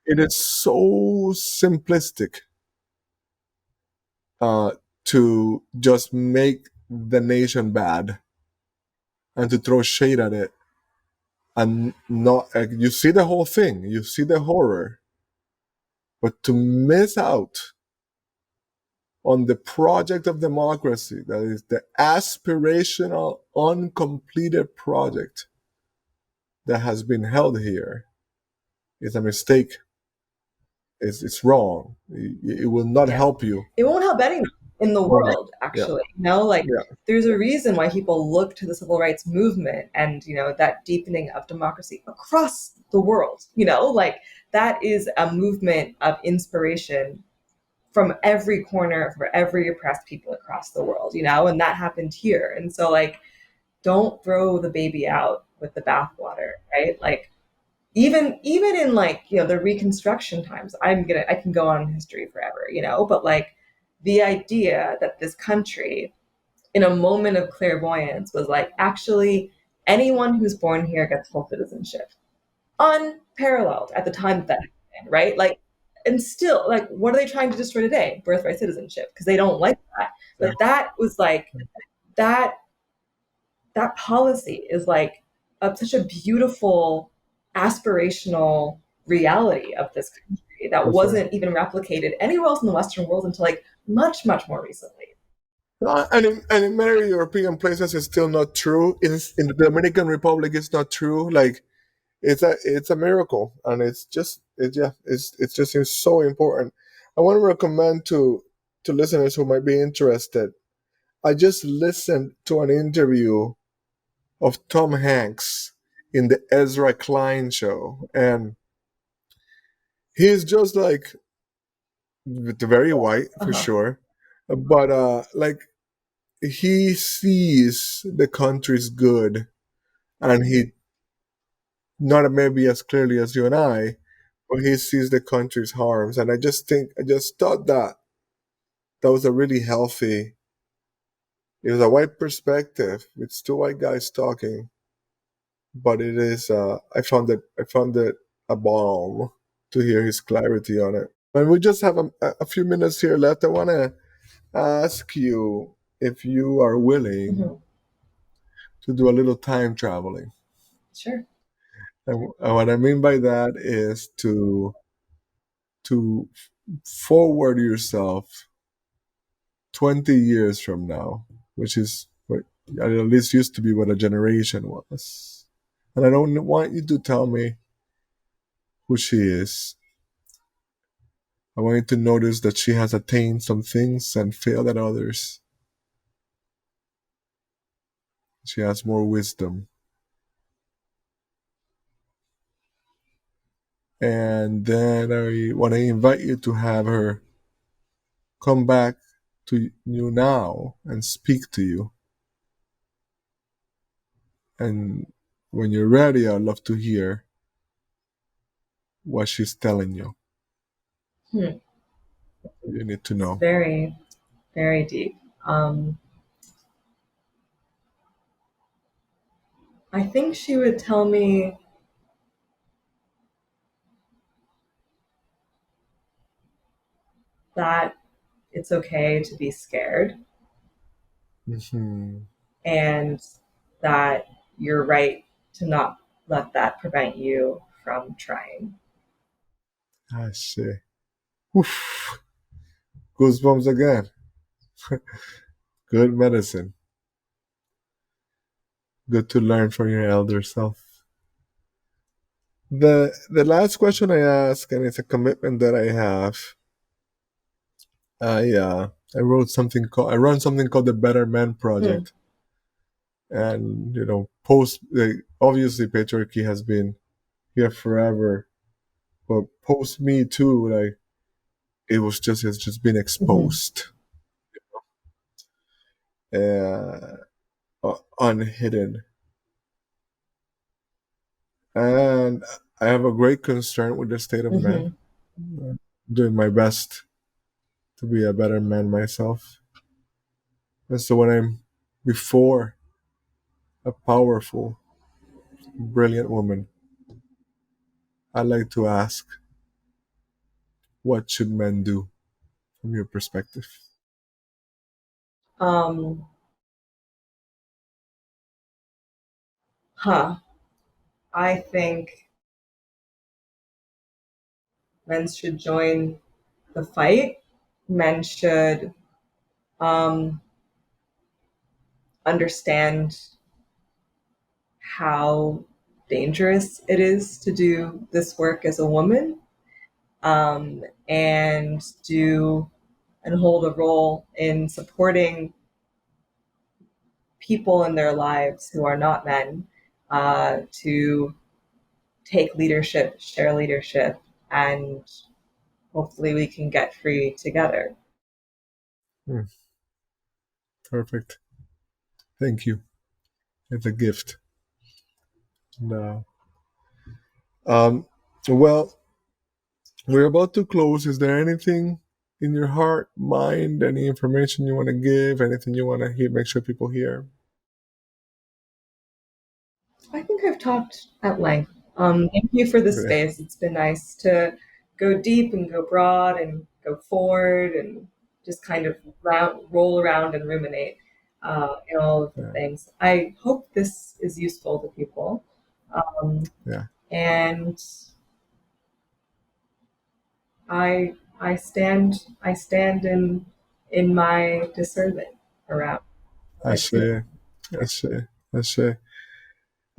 It is so simplistic uh, to just make the nation bad and to throw shade at it, and not you see the whole thing, you see the horror, but to miss out on the project of democracy that is the aspirational uncompleted project that has been held here is a mistake. It's wrong. It will not Yeah. help you. It won't help anyone in the Right. world, Yeah. actually. Like Yeah. there's a reason why people look to the civil rights movement and, that deepening of democracy across the world, like that is a movement of inspiration from every corner for every oppressed people across the world, and that happened here. And so like, don't throw the baby out with the bathwater, right? Like even in like the reconstruction times, I can go on in history forever, but like the idea that this country in a moment of clairvoyance was like, actually anyone who's born here gets full citizenship, unparalleled at the time that happened, right? Like, and still, like, what are they trying to destroy today? Birthright citizenship, because they don't like that. Yeah. But that was like that that policy is like such a beautiful aspirational reality of this country that For sure. wasn't even replicated anywhere else in the Western world until like much more recently. And in many European places, it's still not true. In the Dominican Republic, it's not true. Like it's a miracle, and it's just seems so important. I want to recommend to listeners who might be interested. I just listened to an interview of Tom Hanks in the Ezra Klein show, and he's just like very white for Uh-huh. sure, but like he sees the country's good, and he not maybe as clearly as you and I, but he sees the country's harms. And I just thought that that was a really healthy. It was a white perspective. It's two white guys talking, but it is. I found it a balm to hear his clarity on it. And we just have a few minutes here left. I want to ask you if you are willing Mhm. to do a little time traveling. Sure. And what I mean by that is to forward yourself 20 years from now, which is what at least used to be what a generation was. And I don't want you to tell me who she is. I want you to notice that she has attained some things and failed at others. She has more wisdom. And then I want to invite you to have her come back to you now and speak to you. And when you're ready, I'd love to hear what she's telling you. Hmm. You need to It's know. very deep. um I think she would tell me that it's okay to be scared, Hmm. and that you're right to not let that prevent you from trying. I see. Oof. Goosebumps again. Good medicine. Good to learn from your elder self. The last question I ask, and it's a commitment that I have. I I run something called the Better Man Mm. Project, and post obviously patriarchy has been here forever, but post Me Too, like it's just been Mm-hmm. exposed, uh, unhidden, and I have a great concern with the state of man. Mm-hmm. Doing my best to be a better man myself. And so when I'm before a powerful, brilliant woman, I like to ask, what should men do from your perspective? Um, huh. I think men should join the fight. Men should um, understand how dangerous it is to do this work as a woman, and do and hold a role in supporting people in their lives who are not men, to take leadership, share leadership, and hopefully we can get free together. Hmm, perfect. Thank you. It's a gift. No. Um, well, we're about to close. Is there anything in your heart, mind, any information you want to give, anything you want to hear, make sure people hear? I think I've talked at length. Thank you for this Okay. space. It's been nice to go deep and go broad and go forward and just kind of roll around and ruminate in all of the Yeah. things. I hope this is useful to people. Um, Yeah. and I stand in my discernment around what I feel. Ashe. Ashe. Ashe.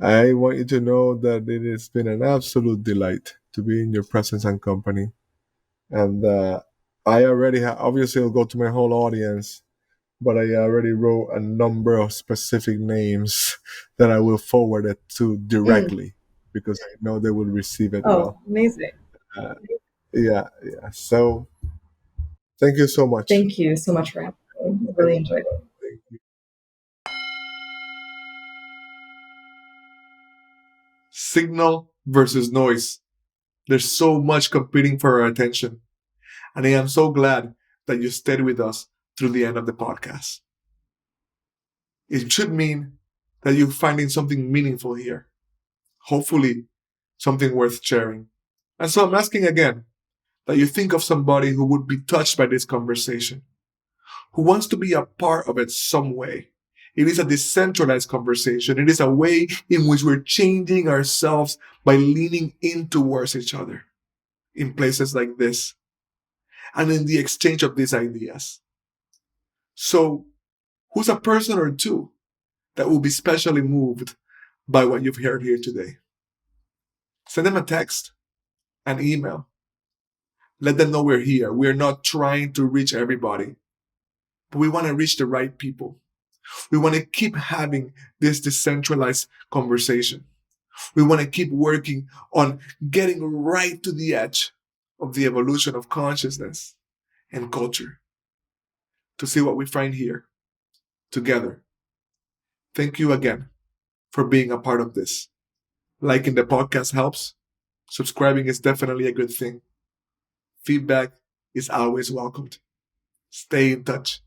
I want you to know that it has been an absolute delight to be in your presence and company. And I already obviously I'll go to my whole audience, but I already wrote a number of specific names that I will forward it to Mm. directly because I know they will receive it Oh, well. amazing. Uh, yeah, yeah. So thank you so much. Thank you so much for having me. I Thank really enjoyed it. you. Signal versus noise. There's so much competing for our attention. And I am so glad that you stayed with us through the end of the podcast. It should mean that you're finding something meaningful here. Hopefully, something worth sharing. And so I'm asking again that you think of somebody who would be touched by this conversation, who wants to be a part of it some way. It is a decentralized conversation. It is a way in which we're changing ourselves by leaning in towards each other in places like this and in the exchange of these ideas. So, who's a person or two that will be specially moved by what you've heard here today? Send them a text, an email. Let them know we're here. We're not trying to reach everybody, but we want to reach the right people. We want to keep having this decentralized conversation. We want to keep working on getting right to the edge of the evolution of consciousness and culture to see what we find here together. Thank you again for being a part of this. Liking the podcast helps. Subscribing is definitely a good thing. Feedback is always welcomed. Stay in touch.